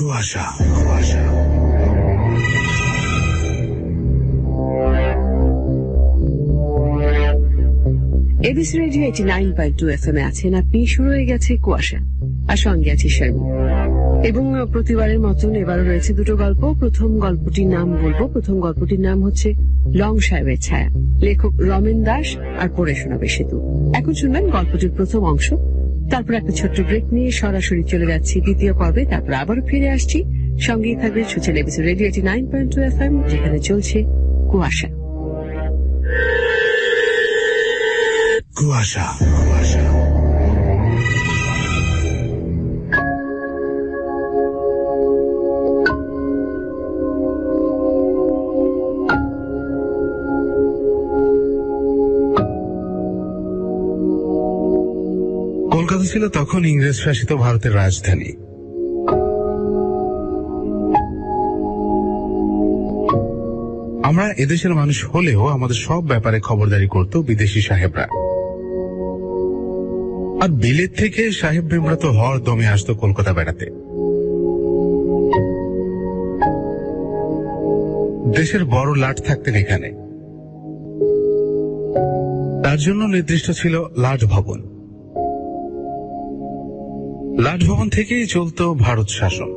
কুয়াশা ABC radio 89.2 FM এ আছেন আপনি। শুরু হয়ে গেছে কুয়াশা, আর সঙ্গে আছি শারমিন। এবং প্রতিবারের মতন এবারও রয়েছে দুটো গল্প। প্রথম গল্পটির নাম বলবো। প্রথম গল্পটির নাম হচ্ছে লং সাহেবের ছায়া, লেখক রমেন দাস, আর পড়ে শোনাবে সেতু। এখন শুনবেন গল্পটির প্রথম অংশ, তারপর একটা ছোট্ট ব্রেক নিয়ে সরাসরি চলে যাচ্ছি দ্বিতীয় পর্বে, তারপর আবারও ফিরে আসছি। সঙ্গেই থাকবে শুনছেন এবিসি রেডিও 89.2 FM, যেখানে চলছে কুয়াশা। কুয়াশা কলকাতা ছিল তখন ইংরেজ শাসিত ভারতের রাজধানী। আমরা এদেশের মানুষ হলেও আমাদের সব ব্যাপারে খবরদারি করত বিদেশি সাহেবরা। আর বিলেত থেকে সাহেব মেমরা তো হর দমে আসতো কলকাতা বেড়াতে। দেশের বড় লাট থাকতেন এখানে, তার জন্য নির্দিষ্ট ছিল লাট ভবন। লাট ভবন থেকেই চলত ভারত শাসন।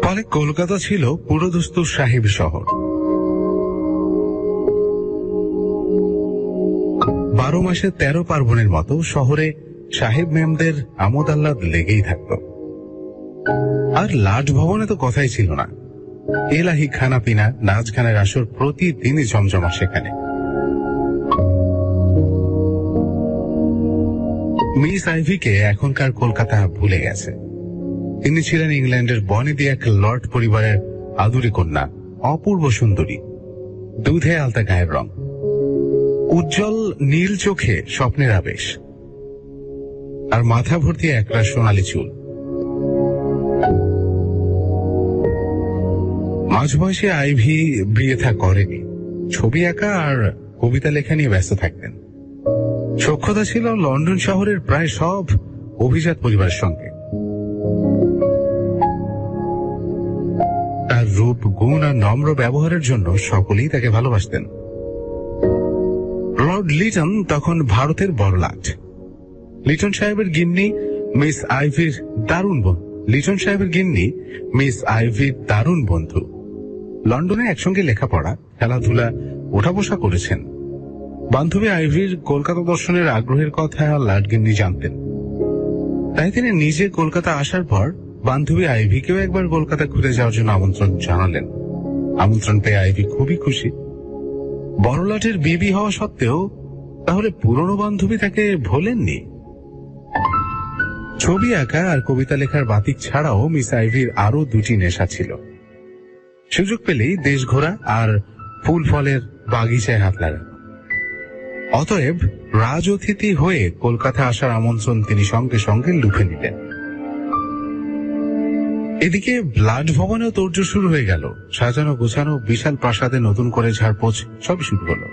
ফলে কলকাতা ছিল পুরোদস্তুর সাহেব শহর। 12 মাসে 13 পার্বণের মতো শহরে সাহেব মেমদের আমোদ আহ্লাদ লেগেই থাকত। আর লাট ভবনে তো কথাই ছিল না। এলাহি খানা পিনা, নাচ গানের আসর প্রতিদিনই জমজমা সেখানে। মিস আইভিকে এখনকার কলকাতা ভুলে গেছে। তিনি ছিলেন ইংল্যান্ডের বনেদি এক লর্ড পরিবারের আদুরি কন্যা, অপূর্ব সুন্দরী, দুধে আলতা গায়ের রং, উজ্জ্বল নীল চোখে স্বপ্নের আবেশ, আর মাথা ভর্তি একরা সোনালী চুল। মাঝবয়সী আইভি বিয়ে থা করেনি। ছবি আঁকা আর কবিতা লেখা নিয়ে ব্যস্ত থাকতেন। সখ্যতা ছিল লন্ডন শহরের প্রায় সব অভিজাত পরিবারের সঙ্গে। তার রূপ, গুণ আর নম্র ব্যবহারের জন্য সকলেই তাকে ভালোবাসতেন। লর্ড লিটন তখন ভারতের বড় লাট। লিটন সাহেবের গিন্নি মিস আইভির দারুণ বন্ধু। লন্ডনে একসঙ্গে লেখাপড়া, খেলাধুলা, ওঠা বসা করেছেন। বান্ধবী আইভির কলকাতা দর্শনের আগ্রহের কথা লাটগিন্নি জানতেন। তাই তিনি নিজে কলকাতা আসার পর বান্ধবী আইভিকেও একবার কলকাতা ঘুরে যাওয়ার জন্য আমন্ত্রণ জানালেন। আমন্ত্রণ পেয়ে আইভি খুবই খুশি। বড়লাটের বিবি হওয়া সত্ত্বেও তাহলে পুরনো বান্ধবী তাকে ভোলেননি। ছবি আঁকা আর কবিতা লেখার বাতিক ছাড়াও মিস আইভির আরো দুটি নেশা ছিল। সুযোগ পেলেই দেশ ঘোরা আর ফুল ফলের বাগিচায় হাত লাগানো। অতএব রাজ অতিথি হয়ে কলকাতা আসার আমন্ত্রণ তিনি সঙ্গে সঙ্গে লুফে নিলেন। এদিকে লাট ভবনেও তোড়জোড় শুরু হয়ে গেল। সাজানো গোছানো বিশাল প্রাসাদে নতুন করে ঝাড়পোছ সবই শুরু হলো।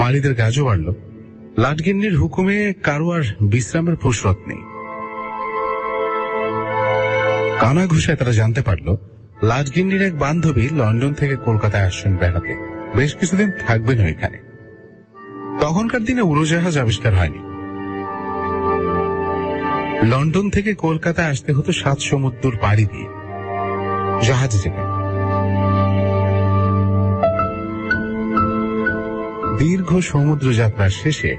মালিদের গাজও বাড়ল। লাটগিন্নির হুকুমে কারো আর বিশ্রামের ফুরসত নেই। কানা ঘুষায় তারা জানতে পারল লাটগিন্নির এক বান্ধবী লন্ডন থেকে কলকাতায় আসছেন বেড়াতে। বেশ কিছুদিন থাকবেন এখানে। তখনকার দিনে উড়োজাহাজ আবিষ্কার হয়নি। লন্ডন থেকে কলকাতা আসতে হতো 7 সমুদ্র পাড়ি দিয়ে, জাহাজে চেপে। দীর্ঘ সমুদ্র যাত্রার শেষে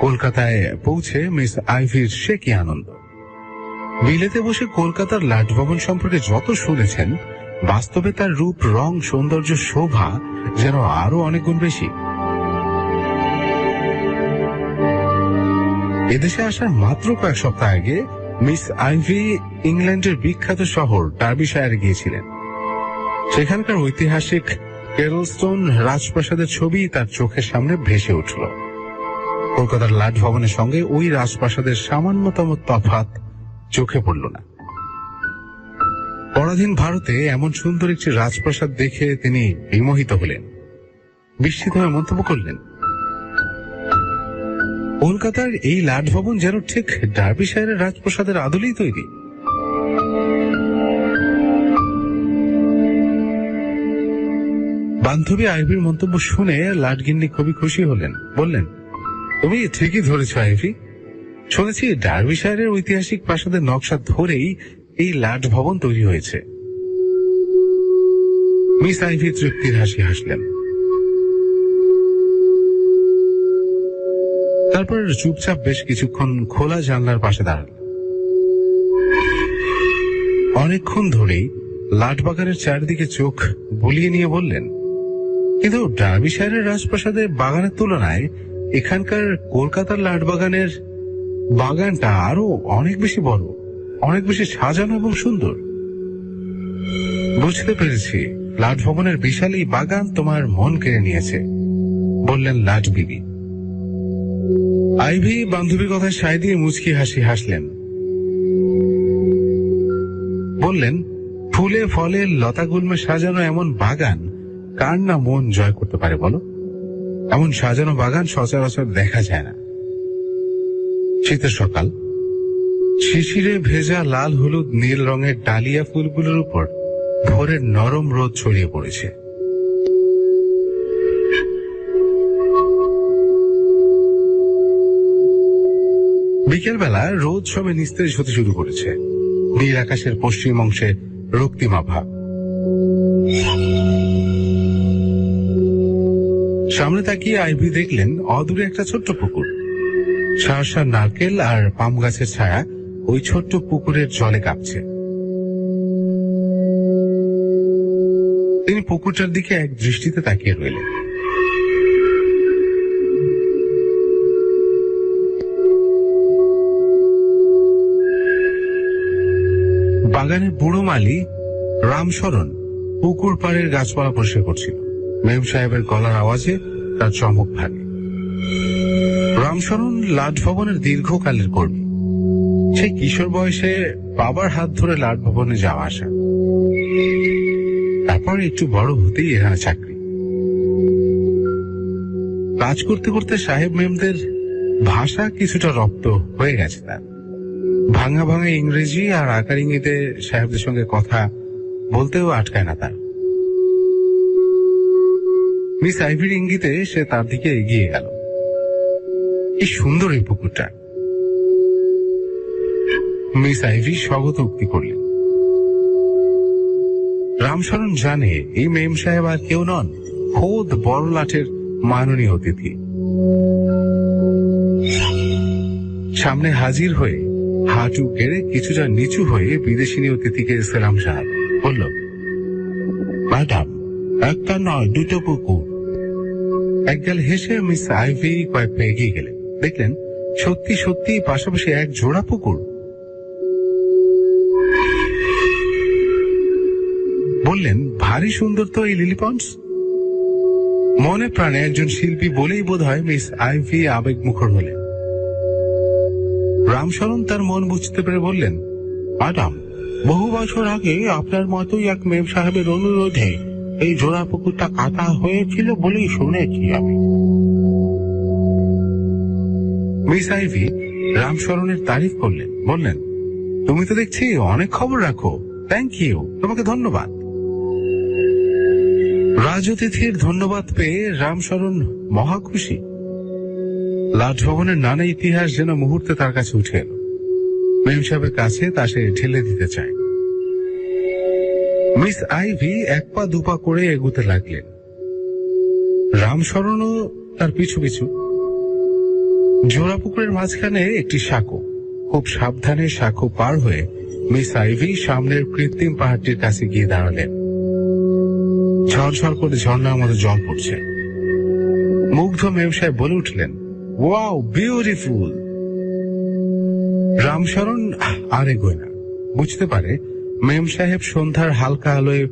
কলকাতায় পৌঁছে মিস আইভির সে কি আনন্দ। বিলেতে বসে কলকাতার লাট ভবন সম্পর্কে যত শুনেছেন, বাস্তবে তার রূপ, রং, সৌন্দর্য, শোভা যেন আরো অনেক গুণ বেশি। এদেশে আসার মাত্র কয়েক সপ্তাহ আগে মিস আইভি ইংল্যান্ডের বিখ্যাত শহর ডার্বিশায়ারে গিয়েছিলেন। সেখানকার ঐতিহাসিক কেরলস্টোন রাজপ্রাসাদের ছবি তার চোখের সামনে ভেসে উঠল। কলকাতার লাট ভবনের সঙ্গে ওই রাজপ্রাসাদের সামান্যতম তফাৎ চোখে পড়ল না। পরাধীন ভারতে এমন সুন্দর একটি রাজপ্রাসাদ দেখে তিনি বিমোহিত হলেন। বিস্মিত হয়ে মন্তব্য করলেন, কলকাতার এই লাট ভবন যেন ঠিক ডার্বিশায়ারের রাজপ্রাসাদের আদলেই তৈরি। বান্ধবী আইভির মন্তব্য শুনে লাটগিন্নি খুবই খুশি হলেন। বললেন, তুমি ঠিকই ধরেছ আইভি। শুনেছি ডার্বিশায়ারের ঐতিহাসিক প্রাসাদের নকশা ধরেই এই লাট ভবন তৈরি হয়েছে। মিস আইভি তৃপ্তির হাসি হাসলেন। তারপর চুপচাপ বেশ কিছুক্ষণ খোলা জানলার পাশে দাঁড়ালেন। অনেকক্ষণ ধরেই লাটবাগানের চারিদিকে চোখ বুলিয়ে নিয়ে বললেন, কিন্তু ডার্বিশায়ারের রাজপ্রাসাদের বাগানের তুলনায় এখানকার কলকাতার লাটবাগানের বাগানটা আরো অনেক বেশি বড়, অনেক বেশি সাজানো এবং সুন্দর। বুঝতে পেরেছি, লাট ভবনের বিশাল এই বাগান তোমার মন কেড়ে নিয়েছে, বললেন লাট বিবি। আইভি বান্ধবীর কথায় সায় দিয়ে মুচকি হাসি হাসলেন। বললেন, ফুলে ফলে লতাগুল্মে সাজানো এমন বাগান কার না মন জয় করতে পারে বলো? এমন সাজানো বাগান সচরাচর দেখা যায় না। শীতের সকাল, শিশিরে ভেজা লাল হলুদ নীল রঙের ডালিয়া ফুলগুলোর উপর ভোরের নরম রোদ ছড়িয়ে পড়েছে। বিকেলবেলা রোদ সবে নিস্তেজ হতে শুরু করেছে। নীল আকাশের পশ্চিম অংশে রক্তিমা ভাব। সামনে তাকিয়ে আইভি দেখলেন অদূরে একটা ছোট্ট পুকুর। সারসা নারকেল আর পাম গাছের ছায়া ওই ছোট্ট পুকুরের জলে কাঁপছে। তিনি পুকুরটার দিকে এক দৃষ্টিতে তাকিয়ে রইলেন। বাগানের বুড়ো মালি রামশরণ পুকুর পাড়ের গাছপালা পরিষ্কার করছিল। মেম সাহেবের গলার আওয়াজে তার চমক ভাগে। রামশরণ লাট ভবনের দীর্ঘকালের কর্মী। সেই কিশোর বয়সে বাবার হাত ধরে লাট ভবনে যাওয়া আসা, তারপর একটু বড় হতেই এখানে চাকরি। কাজ করতে করতে সাহেব মেমদের ভাষা কিছুটা রপ্ত হয়ে গেছে তার। ভাঙা ভাঙা ইংরেজি আর আকার ইঙ্গিতে সাহেবদের সঙ্গে কথা বলতেও আটকায় না তার। মিস আইভির ইঙ্গিতে সে তার দিকে এগিয়ে গেল। কি সুন্দর এই পুকুরটা, মিস আইভি স্বাগত উক্তি করলেন। রামশরণ জানে এই মেম সাহেব আর কেউ নন, খোদ বড় লাটের মাননীয় অতিথি। সামনে হাজির হয়ে হাঁটু গেড়ে কিছুটা নিচু হয়ে বিদেশিনী অতিথিকে সেলাম সাহেব বলল, ম্যাডাম, একটা নয় দুটো পুকুর। একগাল হেসে মিস আইভি কয়েক পা এগিয়ে গেলেন। দেখলেন সত্যি সত্যি পাশাপাশি এক জোড়া পুকুর। বললেন, ভারী সুন্দর তো এই লিলি পন্ডস। মনে প্রাণে একজন শিল্পী বলেই বোধ হয় মিস আইভি আবেগ মুখর হলেন। রামশরণ তার মন বুঝতে পেরে বললেন, ম্যাডাম, বহু বছর আগে আপনার মতোই এক মেম সাহেবের অনুরোধে এই জোড়া পুকুরটা কাটা হয়েছিল বলেই শুনেছি আমি। মিস আইভি রামশরণের তারিফ করলেন, বললেন, তুমি তো দেখছি অনেক খবর রাখো। থ্যাংক ইউ, তোমাকে ধন্যবাদ। রাজ অতিথির ধন্যবাদ পেয়ে রামশরণ মহা খুশি। লাট ভবনের নানা ইতিহাস যেন মুহূর্তে তার কাছে উঠে এলো। মেম সাহেবের কাছে তা সে ঢেলে দিতে চায়। মিস আইভি এক পা দুপা করে এগুতে লাগলেন। রামশরণও তার পিছু পিছু। জোড়া পুকুরের মাঝখানে একটি সাঁকো। খুব সাবধানে সাঁকো পার হয়ে মিস আইভি সামনের কৃত্রিম পাহাড়টির কাছে গিয়ে দাঁড়ালেন। ঝরঝর করে ঝর্ণার মতো জল পড়ছে। মুগ্ধ মেম সাহেব বলে উঠলেন, ওয়াও, বিউটিফুল। রামশরণ আর এগোয় না। বুঝতে পারে মেম সাহেব সন্ধ্যার হালকা আলোয়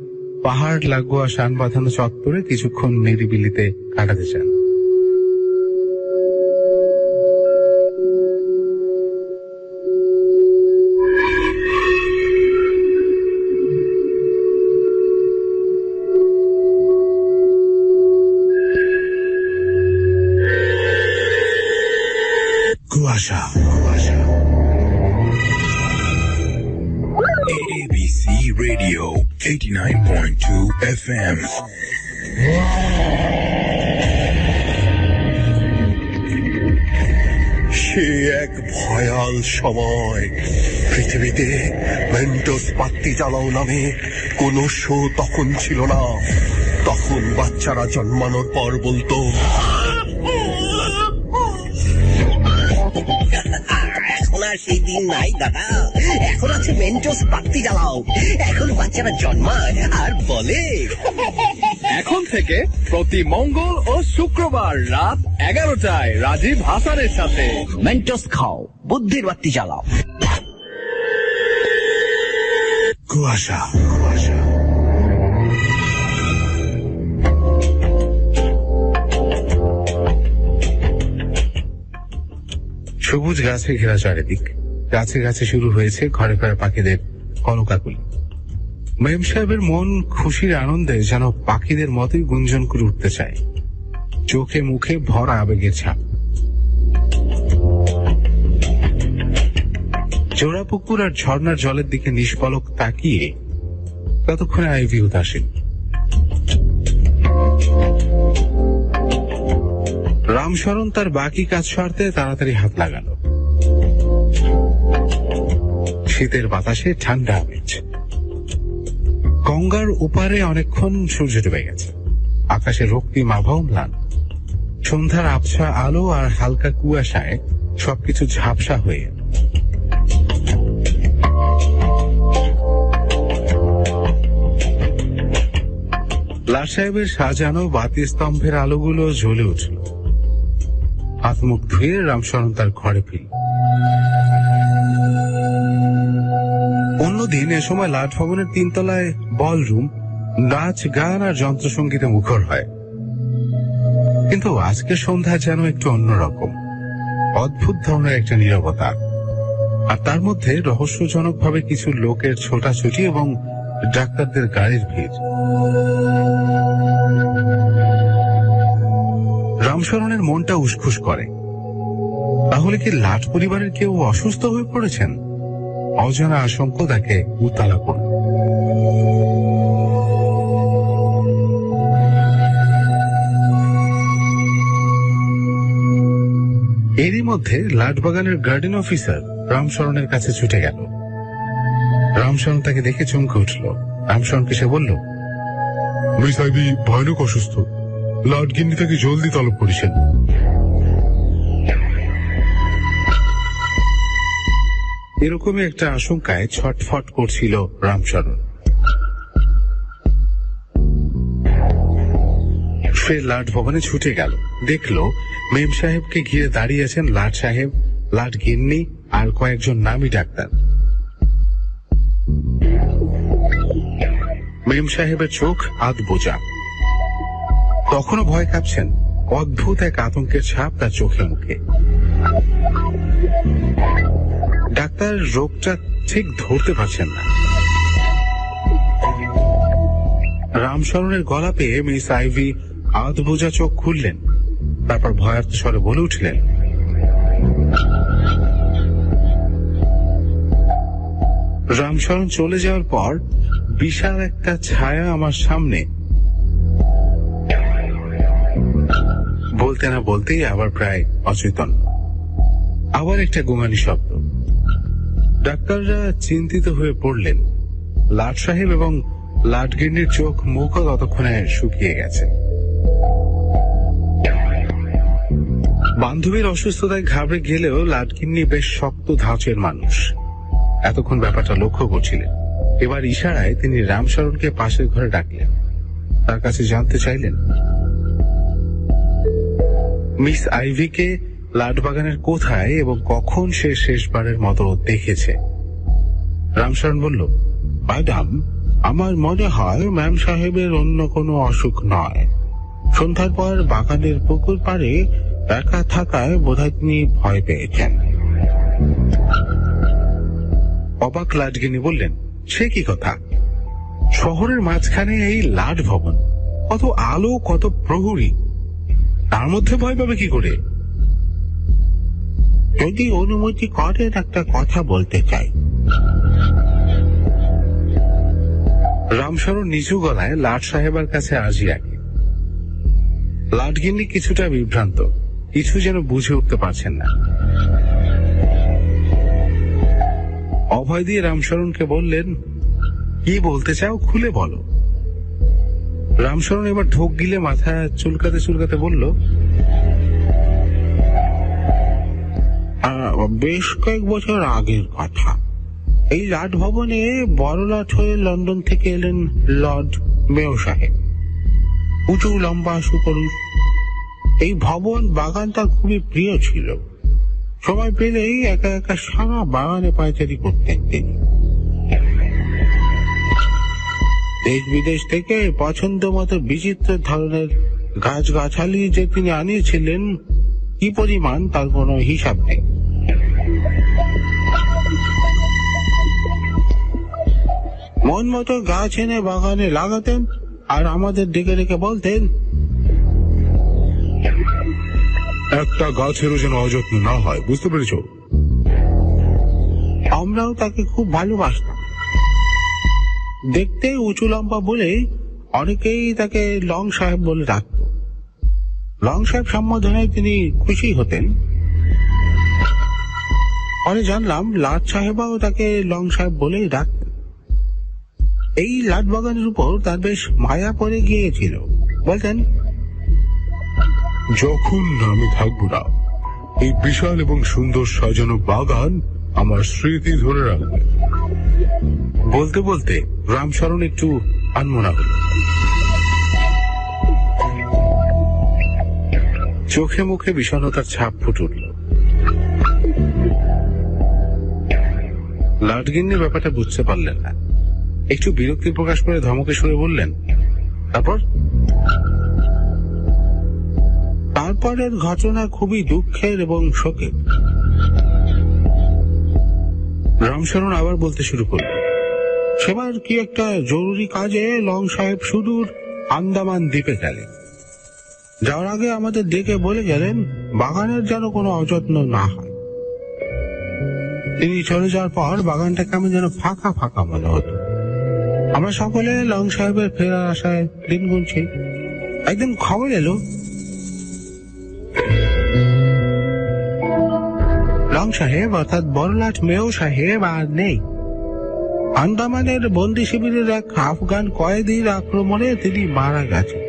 পাহাড় লাগোয়া শান বাঁধানো চত্বরে কিছুক্ষণ নিরিবিলিতে কাটাতে চান। কুয়াশা ABC Radio 89.2 FM সে এক ভয়াল সময়। পৃথিবীতে মেন্টোস বাতি জ্বালাও নামে কোন শো তখন ছিল না। তখন বাচ্চারা জন্মানোর পর বলতো, এখন আর সেই দিন নাই দাদা, এখন আছে মেন্টোস বাতি জ্বালাও। এখন বাচ্চারা জন্মায় আর বলে। এখন থেকে প্রতি মঙ্গল ও শুক্রবার রাত 11টায় রাজীব হাসানের সাথে মেন্টোস খাও, বুদ্ধির বাতি জ্বালাও। কুয়াশা কুয়াশা। সবুজ গাছে ঘেরা চারিদিক, গাছে গাছে শুরু হয়েছে ঘরে ঘরে পাখিদের কলকাকলি। মেম সাহেবের মন খুশির আনন্দে যেন পাখিদের মতোই গুঞ্জন করে উঠতে চায়, চোখে মুখে ভরা আবেগের ছাপ। জোড়া পুকুর আর ঝর্ণার জলের দিকে নিষ্পলক তাকিয়ে ততক্ষণে আইভি উদাসীন। রামশরণ তার বাকি কাজ সারতে তাড়াতাড়ি হাত লাগালো। শীতের বাতাসে ঠান্ডা আমেজ। গঙ্গার ওপারে অনেকক্ষণ সূর্য ডুবে গেছে, আকাশে রক্তিম আবহাওয়া ম্লান। সন্ধ্যার আবছা আলো আর হালকা কুয়াশায় সবকিছু ঝাপসা হয়ে এল। লাট সাহেবের সাজানো বাতি স্তম্ভের আলোগুলো জ্বলে উঠল। হাত মুখ ধুয়ে রামশরণ তার ঘরে ফিরল। অন্যদিন এ সময় লাট ভবনের 3 তলায় বলরুম নাচ গান আর যন্ত্রসঙ্গীতে মুখর হয়, কিন্তু আজকের সন্ধ্যা যেন একটু অন্যরকম। অদ্ভুত ধরনের একটা নীরবতা, আর তার মধ্যে রহস্যজনকভাবে কিছু লোকের ছোটাছুটি এবং ডাক্তারদের গাড়ির ভিড়। রামশরণের মনটা উসখুস করে। তাহলে কি লাট পরিবারের কেউ অসুস্থ হয়ে পড়েছেন? অজানা আশঙ্কা তাকে উত্তালা করল। এরই মধ্যে লাটবাগানের গার্ডেন অফিসার রামশরণের কাছে ছুটে গেল। রামশরণ তাকে দেখে চমকে উঠল। রামশরণকে সে বলল, মিস আইভি ভয়ানক অসুস্থ, লাটগিন্নি তাকে জলদি তলব করেছেন। এরকমই একটা আশঙ্কায় ছটফট করছিল রামশরণ। সে লাট ভবনে ছুটে গেল, দেখলো মেম সাহেবকে ঘিরে দাঁড়িয়ে আছেন লাট সাহেব, লাট গিন্নি আর কয়েকজন নামী ডাক্তার। মেম সাহেবের চোখ আধ বোঝা, তখনও ভয় কাঁপছেন। অদ্ভুত এক আতঙ্কের ছাপ তার চোখে মুখে। ডাক্তার রোগটা ঠিক ধরতে পারছেন না। রামশরণের গলা পেয়ে মিস আইভি আধ বোঝা চোখ খুললেন, তারপর ভয়ার্ত স্বরে বলে উঠলেন, রামশরণ চলে যাওয়ার পর বিশাল একটা ছায়া আমার সামনে। বলতে না বলতেই আবার প্রায় অচেতন। আবার একটা গোঙানি শব্দ। ডাক্তাররা চিন্তিত হয়ে পড়লেন। লাট সাহেব এবং লাটগিন্নির চোখ মুখও ততক্ষণে শুকিয়ে গেছে। বান্ধবীর অসুস্থতায় ঘাবড়ে গেলেও লাটগিন্নি বেশ শক্ত ধাঁচের মানুষ, এতক্ষণ ব্যাপারটা লক্ষ্য করছিলেন। এবার ইশারায় তিনি রামশরণকে পাশের ঘরে ডাকলেন, তার কাছে জানতে চাইলেন মিস আইভিকে লাটবাগানের কোথায় এবং কখন সে শেষবারের মতো দেখেছে। রামশরণ বলল, ম্যাডাম, আমার মনে হয় ম্যাম সাহেবের অন্য কোনো অসুখ নয়। সন্ধ্যার পর বাগানের পুকুর পাড়ে একা থাকায় বোধহয় তিনি ভয় পেয়েছেন। অবাক লাটগিনি বললেন, সে কি কথা? শহরের মাঝখানে এই লাট ভবন, কত আলো, কত প্রহরী, তার মধ্যে ভয় পাবে কি করে? যদি অনুমতি করেন একটা কথা বলতে চাই। রামশরণ নিচু গলায় লাট সাহেবের কাছে আর্জি রাখে। লাটগিন্নি কিছুটা বিভ্রান্ত, কিছু যেন বুঝে উঠতে পারছেন না। অভয় দিয়ে রামশরণকে বললেন, কি বলতে চাও খুলে বলো। রামশরণ এবার ঢোক গিলে মাথা চুলকাতে চুলকাতে বলল, বেশ কয়েক বছর আগের কথা। এই লাট ভবনে বড় লাট হয়ে লন্ডন থেকে এলেন লর্ড মেয়র সাহেব। উঁচু লম্বা সুপুরুষ। এই ভবন বাগান তার খুবই প্রিয় ছিল। সময় পেলেই একা একা সারা বাগানে পায়চারি করতেন তিনি। দেশ বিদেশ থেকে পছন্দ মতো বিচিত্র ধরনের গাছগাছালি যে তিনি আনিয়েছিলেন, কি পরিমাণ তার কোনো হিসাব নেই। মন মতো গাছ এনে বাগানে লাগাতেন আর আমাদের ডেকে ডেকে বলতেন, একটা গাছেরও যেন অযত্ন না হয়, বুঝতে পেরেছ? আমরাও তাকে খুব ভালোবাসতাম। দেখতে উঁচু লম্বা বলে অনেকেই তাকে লং সাহেব বলে ডাকত। লং সাহেব সম্বোধনায় তিনি খুশি হতেন। পরে জানলাম লাট সাহেবাও তাকে লং সাহেব বলেই ডাকতেন। এই লাট বাগানের উপর তার বেশ মায়া পড়ে গিয়েছিল। বলতেন, যখন আমি থাকবো না, এই বিশাল এবং সুন্দর সাজানো বাগান আমার স্মৃতি ধরে রাখবে। বলতে বলতে রামশরণ একটু আনমনা হল। চোখে মুখে বিষণ্ণতার ছাপ ফুটে উঠল। লাটগিন্নি ব্যাপারটা বুঝতে পারলেন না। একটু বিরক্তি প্রকাশ করে ধমকে সুরে বললেন, তারপরের ঘটনা খুবই দুঃখের এবং শোকের। রামশরণ আবার বলতে শুরু করল, সেবার কি একটা জরুরি কাজে লং সাহেব সুদূর আন্দামান দ্বীপে গেলেন। যাওয়ার আগে আমাদের ডেকে বলে গেলেন বাগানের যেন কোনো অযত্ন না হয়। তিনি চলে যাওয়ার পর বাগানটা কেমন যেন ফাঁকা ফাঁকা মনে হতো। আমরা সকলে লং সাহেবের ফেরার আশায় দিন গুনছি। একদিন খবর এলো লং সাহেব অর্থাৎ বড়লাট মেয়র সাহেব আর নেই। আন্দামানের বন্দি শিবিরের এক আফগান কয়েদির আক্রমণে তিনি মারা গেছেন।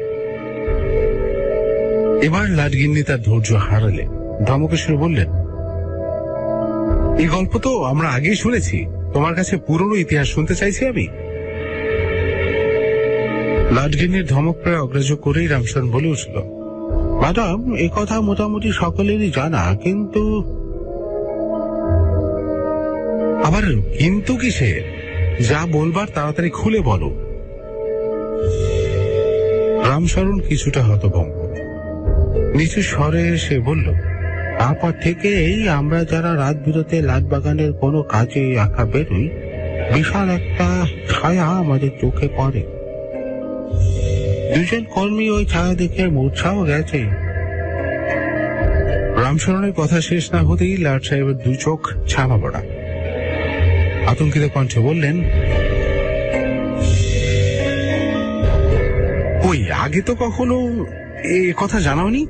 এবার লাটগিন্নি তার ধৈর্য হারালে ধমকে সুরে বললেন, এই গল্প তো আমরা আগেই শুনেছি, তোমার কাছে পুরনো ইতিহাস শুনতে চাইছি আমি। লাটগিন্নির ধমক প্রায় অগ্রাহ্য করেই রামশরণ বলে উঠল, ম্যাডাম, এ কথা মোটামুটি সকলেরই জানা, কিন্তু। আবার কিন্তু কিসের? যা বলবার তাড়াতাড়ি খুলে বলো। রামশরণ কিছুটা হতভম্ব। নিচু স্বরে সে বলল, তারপর থেকেই আমরা যারা রাত বিরতে লাট বাগানের কোনো কাজে একা বেরোই, বিশাল একটা ছায়া আমাদের চোখে পড়ে। দুজন কর্মী ওই ছায়া দেখে মূর্ছাও গেছে। রামশরণের কথা শেষ না হতেই লাট সাহেবের দু চোখ ছানা পড়া। আতঙ্কিত কণ্ঠে বললেন, ওই আগে তো কখনো এ কথা জানাওনি?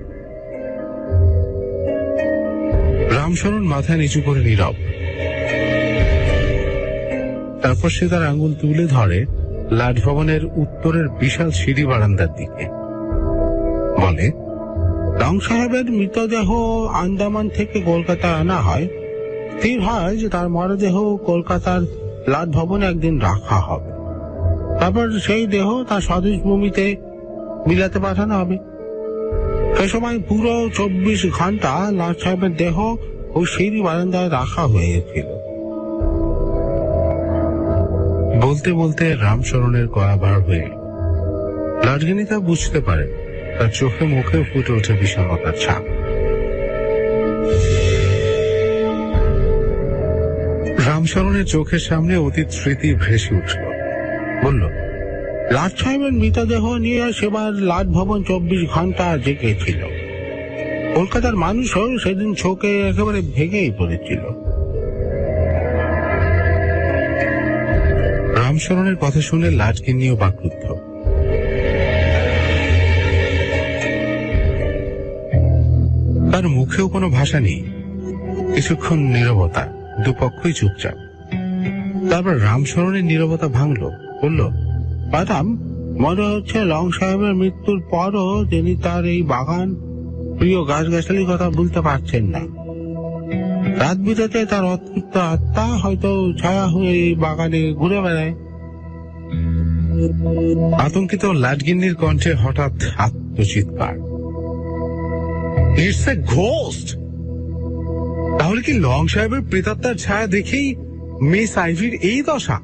রামশরণ মাথা নিচু করে নীরব। তারপর সে তার আঙ্গুল তুলে ধরে লাট ভবনের উত্তরের বিশাল সিঁড়ি বারান্দার দিকে। বলে, লং সাহেবের মৃতদেহ আন্দামান থেকে কলকাতা আনা হয়। স্থির হয় যে তার মরদেহ কলকাতার লাট ভবনে একদিন রাখা হবে। তারপর সেই দেহ তার স্বদেশ ভূমিতে বিলাতে পাঠানো হবে। সে সময় পুরো 24 ঘন্টা লাট সাহেবের দেহ ওই সিঁড়ি বারান্দায় রাখা হয়েছিল। বলতে বলতে রামশরণের গলা বার হয়ে এল। লাটগিন্নি তা বুঝতে পারে। তার চোখে মুখে ফুটে ওঠে বিষণ্ণতার ছাপ। রামশরণের চোখের সামনে অতীত স্মৃতি ভেসে উঠল। বলল, লাট সাহেবের মৃতদেহ নিয়ে সেবার লাট ভবন 24 ঘন্টা জেগেছিল। কলকাতার মানুষও সেদিন শোকে একেবারে ভেঙেই পড়েছিল। রামশরণের কথা শুনে লাটগিন্নিও বাকরুদ্ধ। তার মুখেও কোনো ভাষা নেই। কিছুক্ষণ নীরবতা, দুপক্ষই চুপচাপ। তারপর রামশরণের নীরবতা ভাঙল, বলল, ম্যাডাম, মনে হচ্ছে লং সাহেবের মৃত্যুর পরও তিনি তার এই বাগান, প্রিয় গাছগাছালির কথা ভুলতে পারছেন না। রাত বিরাতে তার অতৃপ্ত আত্মা হয়তো ছায়া হয়ে এই বাগানে ঘুরে বেড়ায়। আতঙ্কিত লাটগিন্নির কণ্ঠে হঠাৎ আত্মচিৎকার, ইটস এ ঘোস্ট! তাহলে কি লং সাহেবের প্রেতাত্মার ছায়া দেখেই মিস আইভির এই দশা?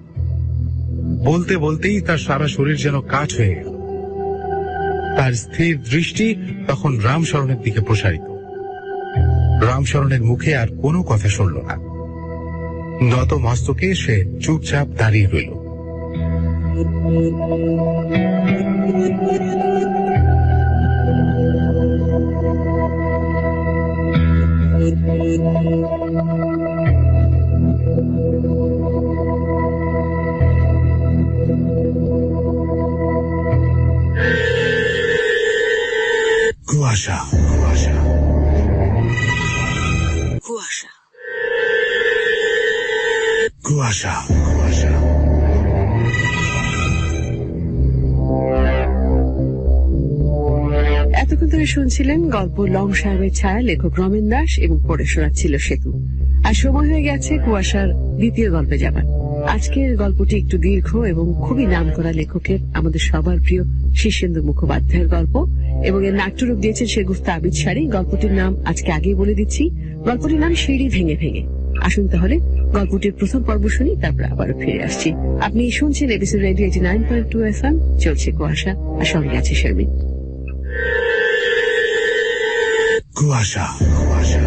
বলতে বলতেই তার সারা শরীর যেন কাঠ হয়ে গেল। তার স্থির দৃষ্টি তখন রামশরণের দিকে প্রসারিত। রামশরণের মুখে আর কোনো কথা শুনল না। নত মস্তকে সে চুপচাপ দাঁড়িয়ে রইল। কুয়াশা, কুয়াশা, কুয়াশা, কুয়াশা, কুয়াশা। এতক্ষণ ধরে শুনছিলেন গল্প লং সাহেবের ছায়া, লেখক রমেন দাস এবং পড়ে শোনাচ্ছিল সেতু। আর সময় হয়ে গেছে কুয়াশার দ্বিতীয় গল্পে যাবার। আজকের গল্পটি একটু দীর্ঘ এবং খুবই নামকরা লেখকের, আমাদের সবার প্রিয় শীর্ষেন্দু মুখোপাধ্যায়ের গল্প, এবং এর নাট্যরূপ দিয়েছেন শেগুফতা আবিদ শাড়ি। গল্পটির নাম আজকে আগেই বলে দিচ্ছি, গল্পটির নাম সিঁড়ি ভেঙে ভেঙে। আসুন তাহলে গল্পটির প্রথম পর্ব শুনি, তারপর আবারও ফিরে আসছি। আপনি শুনছেন এবিসি রেডিও 89.2 FM, চলছে কুয়াশা, আর সঙ্গে আছে শারমিন। কুয়াশা, কুয়াশা।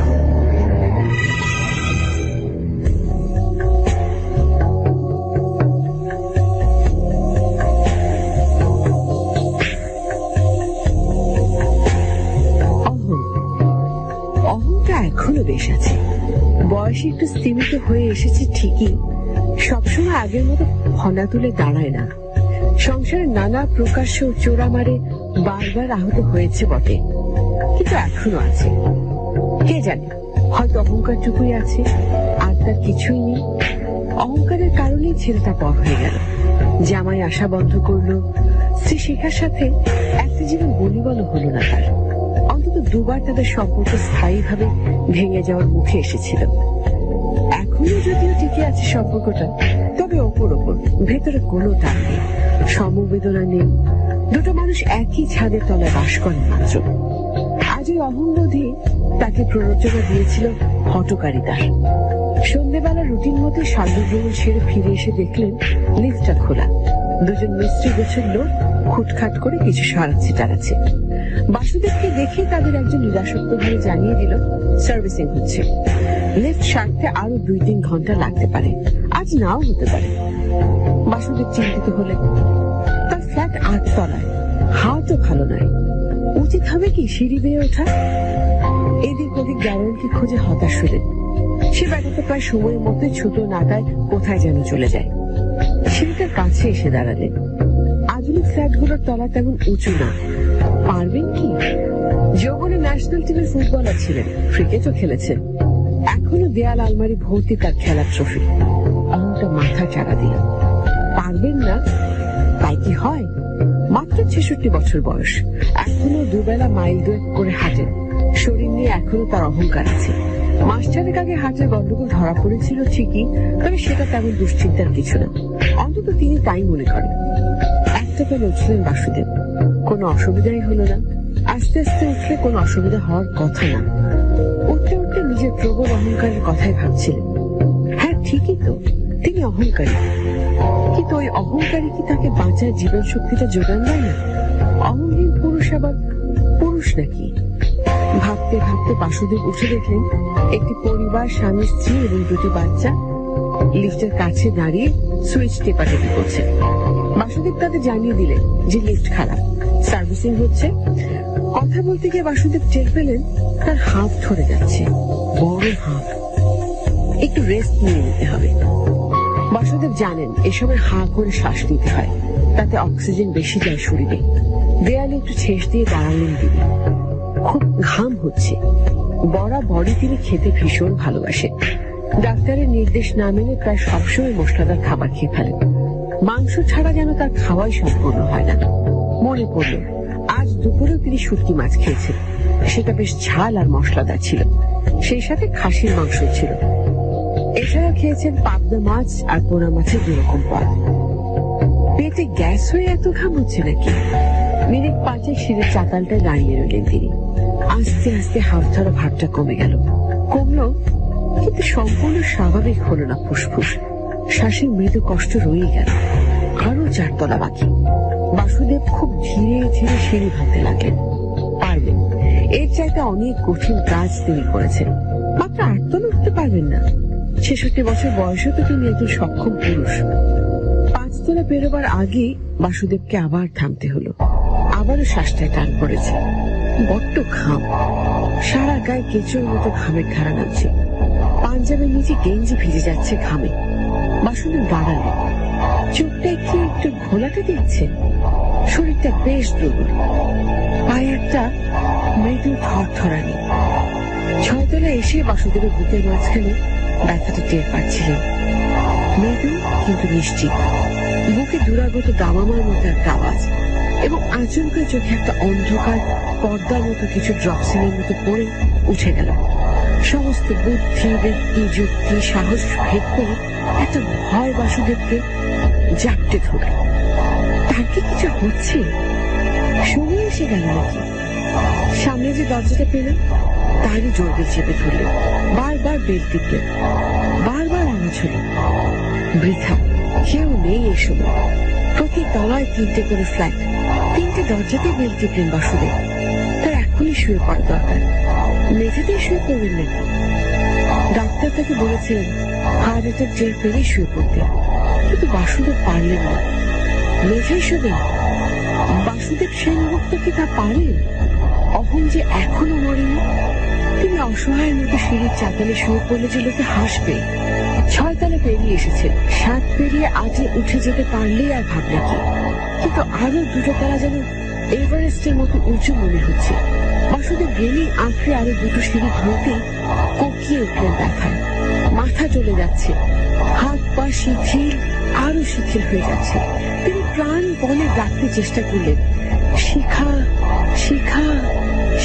অহংটা এখনো বেশ আছে, বয়সে একটু স্তীমিত হয়ে এসেছে ঠিকই, সবসময় আগের মতো ফনা তুলে দাঁড়ায় না। সংসারের নানা প্রকাশ্য চোরা মারে বারবার আহত হয়েছে বটে, কিন্তু এখনো আছে। কে জানে, হয়তো অহংকারটুকুই আছে, আর তার কিছুই নেই। অহংকারের কারণেই ছেলেটা পর হয়ে গেল, জামাই আশা বন্ধ করলো, স্ত্রী শেখার সাথে একটা জীবন বলিবল হলো না তার। অন্তত দুবার তাদের সম্পর্ক স্থায়ীভাবে ভেঙে যাওয়ার মুখে এসেছিল। এখনো যদিও টিকে আছে সম্পর্কটা, তবে ওপর ওপর, ভেতরে কোনো টান নেই, সমবেদনা নেই। দুটো মানুষ একই ছাদের তলায় বাস করেন মাত্র। আজ ওই অহংবোধই তাকে প্ররোচনা দিয়েছিল হঠকারিতার। সন্ধ্যেবেলা রুটিন মতো সান্ধ্যভ্রমণ সেরে ফিরে এসে দেখলেন লিফটটা খোলা। দুজন মিস্ত্রি গোছের লোক খুটখাট করে কিছু সারাচ্ছে টারাচ্ছে। বাসুদেবকে দেখে তাদের একজন নিরাসক্তভাবে জানিয়ে দিল সার্ভিসিং হচ্ছে, লিফট সারতে আরো 2-3 ঘন্টা লাগতে পারে, আজ নাও হতে পারে। বাসুদেব চিন্তিত হলেন, তার ফ্ল্যাট 8 তলায়, হাওয়া তো ভালো নয়, উচিত হবে কি সিঁড়ি বেয়ে ওঠা? এদিক ওদিক গ্যারেন্টি খুঁজে হতাশ হলেন। সে বেটাতে প্রায় সময়ের মধ্যে ছোট নাগায় কোথায় যেন চলে যায়। সিঁড়িটার কাছে এসে দাঁড়ালেন। আধুনিক ফ্ল্যাটগুলোর তলা তেমন উঁচু না, পারবেন কি? যৌবনে ন্যাশনাল টিমের ফুটবলার ছিলেন, ক্রিকেটও খেলেছেন। এখনো দেয়াল আলমারি ভর্তি তার খেলার ট্রফি। অহংটা মাথা চাড়া দিল, পারবেন না? তাই কি হয়? মাত্র 66 বছর বয়স, এখনো দুবেলা মাইল 2 করে হাঁটেন। শরীর নিয়ে এখনো তার অহংকার আছে। মাস চারেক আগে হার্টের গন্ডগোল ধরা পড়েছিল ঠিকই, তবে সেটা তেমন দুশ্চিন্তার কিছু না, অন্তত তিনি তাই মনে করেন। একটা বেলা উঠলেন বাসুদেব, কোনো অসুবিধাই হলো না। আস্তে আস্তে উঠলে কোনো অসুবিধা হওয়ার কথা না। উঠতে উঠতে নিজের প্রবল অহংকারের কথাই ভাবছিলেন। হ্যাঁ ঠিকই তো, তিনি অহংকারী, কিন্তু ওই অহংকারী কি তাকে বাঁচার জীবন শক্তিটা যোগান দেয় না? অহংহীন পুরুষ আবার পুরুষ নাকি? ভাবতে ভাবতে বাসুদেব উঠে দেখলেন একটি পরিবার, স্বামী স্ত্রী এবং 2টি বাচ্চা লিফটের কাছে দাঁড়িয়ে সুইচ টেপাটেপি করছে। বাসুদেব তাদের জানিয়ে দিলেন যে লিফট খারাপ, সার্ভিসিং হচ্ছে। কথা বলতে গিয়ে বাসুদেব টের পেলেন তার হাত ধরে যাচ্ছে, বড় হাত। একটু রেস্ট নিয়ে নিতে হবে। বাসুদেব জানেন এসবের হাঁ করে শ্বাস নিতে হয়, তাতে অক্সিজেন বেশি যায় শরীরে। দেয়ালে একটু ছেঁচ দিয়ে দাঁড়ালেন তিনি। খুব ঘাম হচ্ছে, বরাবরই তিনি খেতে ভীষণ ভালোবাসেন। ডাক্তারের নির্দেশ না মেনে প্রায় সবসময় মশলাদার খাবার খেয়ে ফেলেন। মাংস ছাড়া যেন তার খাওয়াই সম্পূর্ণ হয় না। মনে পড়ল আজ দুপুরেও তিনি শুটকি মাছ খেয়েছেন। সেটা বেশ ঝাল আর মশলাদার ছিল, সেই সাথে খাসির মাংস ছিল। এছাড়া খেয়েছেন পাবদা মাছ আর পোনা মাছের 2 রকম পদ। পেটে গ্যাস হয়ে এত ঘাম হচ্ছে নাকি? মিনিট 5 সিঁড়ির চাতালটায় দাঁড়িয়ে রইলেন তিনি। আস্তে আস্তে হাফধরা ভাবটা কমে গেল। কমলো, কিন্তু সম্পূর্ণ স্বাভাবিক হলো না ফুসফুস। শ্বাসের মৃদু কষ্ট রয়ে গেল। আরো 4 তলা বাকি। বাসুদেব খুব ধীরে ধীরে সিঁড়ি ভাঙতে লাগলেন। পারবেন, এর চাইতে অনেক কঠিন কাজ তিনি করেছেন। মাত্র 8 তলা উঠতে পারবেন না? 66 বছর বয়সে তো তিনি একজন সক্ষম পুরুষ। 5 তলা পেরোবার আগে বাসুদেবকে আবার থামতে হলো। আবারও শ্বাসটায় টান পড়েছে। বড্ড ঘাম, সারা গায়ে কেঁচোর মতো ঘামের ধারা নামছে। পাঞ্জাবের নিচে গেঞ্জি ভিজে যাচ্ছে ঘামে। বাসুদেব দাঁড়ালেন। চোখটায় কি একটু ঘোলাটে দিচ্ছে। শরীরটা বেশ দুর্বল, পায়ে একটা মৃদু থরথরানি। 6 তলা এসে বাসুদেবের বুকের মাঝখানে ব্যথাটা টের পাচ্ছিলেন। মৃদু কিন্তু নিশ্চিত। বুকে দুরাগত দামামার মতো একটা আওয়াজ, এবং আচমকা চোখে একটা অন্ধকার পর্দার মতো কিছু ড্রপসিনের মতো পড়ে উঠে গেল। সমস্ত বুদ্ধি, ব্যক্তি, যুক্তি, সাহস ভেদ করে একটা ভয় বাসুদেবকে জাপটে ধরল। তার কি কিছু হচ্ছে? সময় এসে গেল নাকি? সামনে যে দরজাটা পেলেন তারই জোরে চেপে ধরলেন। বারবার বেল টিপলেন, বারবার আওয়াজ হল। বৃথা, কেউ নেই এই সময়। প্রতি তলায় 3টে করে ফ্ল্যাট। 3টে দরজাতে বেল টিপলেন বাসুদেব। তার এখনই শুয়ে পড়া দরকার। মেঝেতেই শুয়ে পড়বেন নাকি? ডাক্তার তাকে বলেছিলেন হার্ট অ্যাটাক টের পেলেই শুয়ে পড়তে, কিন্তু বাসুদেব পারলেন না। মেঝেই শোবেন? বাসুদেব সেনগুপ্ত কি তা পারেন? অহং যে এখনো মরেনি। তিনি অসহায়ের মতো সিঁড়ির চাতালে শুয়ে পড়লে যে লোকে হাসবে। 6 তলা পেরিয়ে এসেছেন। 7 পেরিয়ে আজে উঠে যেতে পারলেই আর ভাবনা কি। কিন্তু আরো 2টো তলা যেন এভারেস্টের মতো উঁচু মনে হচ্ছে। বাসুদেব রেলিং আঁকড়ে আরো 2টো সিঁড়ি ধরতেই কোকিয়ে উঠলেন ব্যথায়। মাথা চলে যাচ্ছে, হাত পা শিথিল, আরো শিথিল হয়ে যাচ্ছে। তিনি প্রাণ বলে ডাকতে চেষ্টা করলেন, শিখা, শিখা,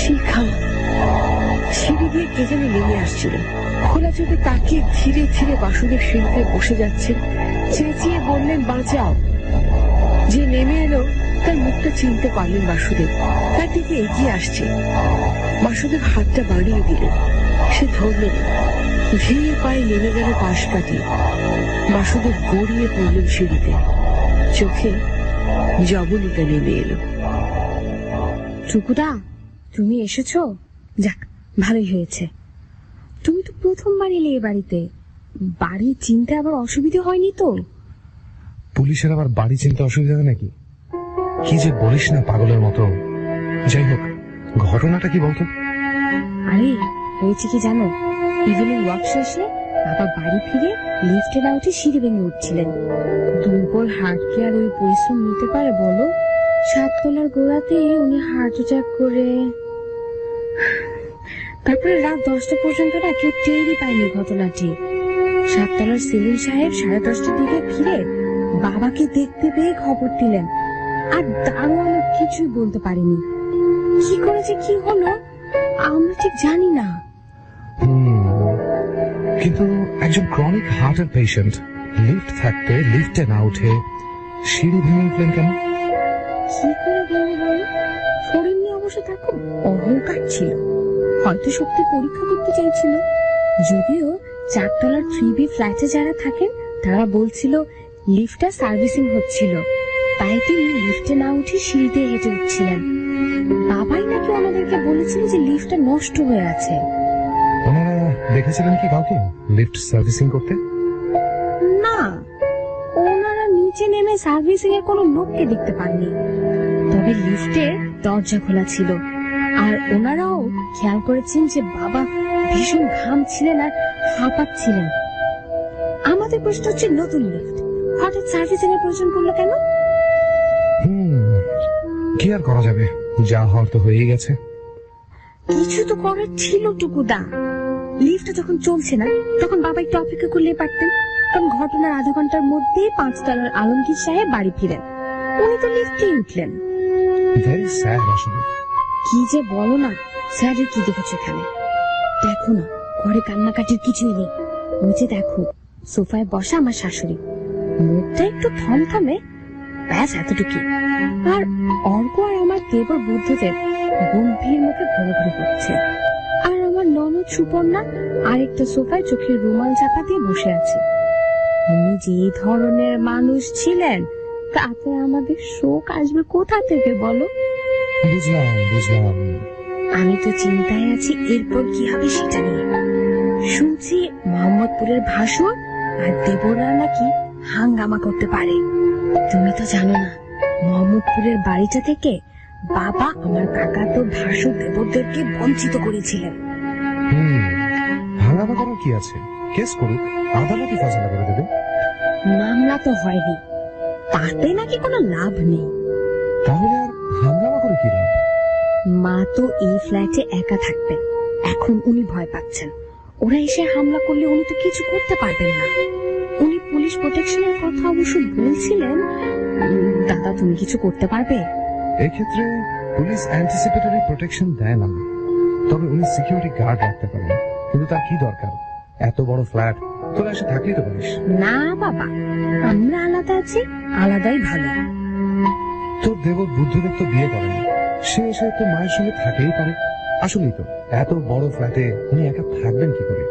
শিখা। সিঁড়ি দিয়ে কে যেন নেমে আসছিল। খোলা চোখে তাকিয়ে ধীরে ধীরে বাসুদেব সিঁড়িতে বসে যাচ্ছেন। চেঁচিয়ে বললেন, বাঁচাও। যে নেমে এলো তার মুখটা চিনতে পারলেন বাসুদেব। তার দিকে এগিয়ে আসছে। বাসুদেব হাতটা বাড়িয়ে দিলেন। সে ধরল না। ধীরে পায়ে নেমে গেল পাশ কাটিয়ে। বাসুদেব গড়িয়ে পড়লেন সিঁড়িতে। চোখে জবনিকা নেমে এলো। টুকুদা, তুমি এসেছো? যাক, ভালোই হয়েছে। তুমি তো প্রথমবার এলে এ বাড়িতে। বাড়ি চিনতে আবার অসুবিধা হয়নি তো? পুলিশের আবার বাড়ি চিনতে অসুবিধা হয় নাকি? কি যে বলিস না পাগলের মতো। যাই হোক, ঘটনাটা কি বলতো? আরে হয়েছে কি জানো, ইভিনিং ওয়াক শেষে বাবা বাড়ি ফিরে লিফটে না উঠে সিঁড়ি ভেঙে উঠছিলেন। দুর্বল হার্টকে আর ওই পরিশ্রম নিতে পারে বলো? 7 তলার গোড়াতে উনি হার্ট অ্যাটাক করে। তারপরে রাত 10টা পর্যন্ত না কেউ টেরই পায়নি ঘটনাটি। 7 তলার সেলিম সাহেব 10:30টার দিকে ফিরে বাবাকে দেখতে পেয়ে খবর দিলেন। আর দারোয়ানও কিছুই বলতে পারেনি। কি করেছে, কি হলো আমরা ঠিক জানি না। কিন্তু একজন ক্রনিক হার্টের পেশেন্ট লিফট থাকতে লিফটে না উঠে সিঁড়ি ভেঙে উঠলেন কেন? কি করে বলবো বলো? শরীর নিয়ে অবশ্য তার খুব অহংকার ছিল। হয়তো শক্তি পরীক্ষা করতে চাইছিল। যদিও 4 তলার 3B ফ্ল্যাটে যারা থাকেন তারা বলছিল লিফটটা সার্ভিসিং হচ্ছিল, তাই তিনি লিফটে না উঠে সিঁড়ি দিয়ে হেঁটে উঠছিলেন। বাবাই নাকি ওনাদেরকে বলেছিল যে লিফটটা নষ্ট হয়ে আছে। ওনারা দেখেছিলেন কি কাউকে লিফট সার্ভিসিং করতে? না, ওনারা নিচে নেমে সার্ভিসিং এর কোনো লোককে দেখতে পাননি। তবে লিফটের দরজা খোলা ছিল। আর ওনারাও খেয়াল করেছেন যে বাবা ভীষণ ঘামছিলেন আর হাঁপাচ্ছিলেন। আমাদের প্রশ্ন হচ্ছে, নতুন লিফট হঠাৎ সার্ভিসিং এর প্রয়োজন পড়লো কেন? কি আর করা যাবে, যা হওয়ার তো হয়েই গেছে। কিছু তো করার ছিল টুকুদা। লিফটটা যখন চলছে না তখন বাবা একটু অপেক্ষা করলে পারতেন, কারণ ঘটনার আধা ঘন্টার মধ্যে 5 তলার আলমগীর সাহেব বাড়ি ফিরেন। উনি তো লিফটেই উঠলেন। ভেরি স্যাড আসলে। কি যে বলো না, স্যারের কি দেখেছো এখানে? দেখো না, ঘরে কান্নাকাটির কিছুই নেই। ওই যে দেখো, সোফায় বসা আমার শাশুড়ি, মুখটা একটু থমথমে, ব্যাস এতটুকু। আর অর্ক আর আমার দেবর বুদ্ধদেব গম্ভীর মুখে ঘুরে ঘুরে পড়ছে। আর আমার ননদ সুপর্ণা আরেকটা সোফায় চোখের রুমাল চাপা দিয়ে বসে আছে। উনি যে ধরনের মানুষ ছিলেন তাতে আমাদের শোক আসবে কোথা থেকে বলো? বুঝলাম। আমি তো চিন্তায় আছি এরপর কি হবে সেটা নিয়ে। শুনছি মোহাম্মদপুরের ভাসুর আর দেবরা নাকি হাঙ্গামা করতে পারে। তুমি তো জানো না, মোহাম্মদপুরের বাড়িটা থেকে বাবা আমার কাকা তো ভাসুর দেবরদেরকে বঞ্চিত করেছিলেন। হাঙ্গামা করার কি আছে? কেস করুক, আদালতে ফয়সালা করে দেবে। মামলা তো হয়নি, তাতে নাকি কোনো লাভ নেই। তাহলে আর হাঙ্গামা করে কি লাভ? মা তো এই ফ্ল্যাটে একা থাকবেন, এখন উনি ভয় পাচ্ছেন। ওরা এসে হামলা করলে উনি তো কিছু করতে পারবেন না। উনি পুলিশ প্রোটেকশনের কথা অবশ্য বলছিলেন। দাদা, তুমি কিছু করতে পারবে? এক্ষেত্রে পুলিশ অ্যান্টিসিপেটরি প্রোটেকশন দেয় না, তবে উনি সিকিউরিটি গার্ড রাখতে পারেন। কিন্তু তার কি দরকার? এত বড় ফ্ল্যাট, তোরা এসে থাকলেই তো পারিস। না বাবা, আমরা আলাদা আছি, আলাদাই ভালো। তোর দেবর বুদ্ধদেব তো বিয়ে করেনি, সে এসে তো মায়ের সঙ্গে থাকলেই পারে। আসলেই তো এত বড় ফ্ল্যাটে উনি একা থাকবেন কি করে?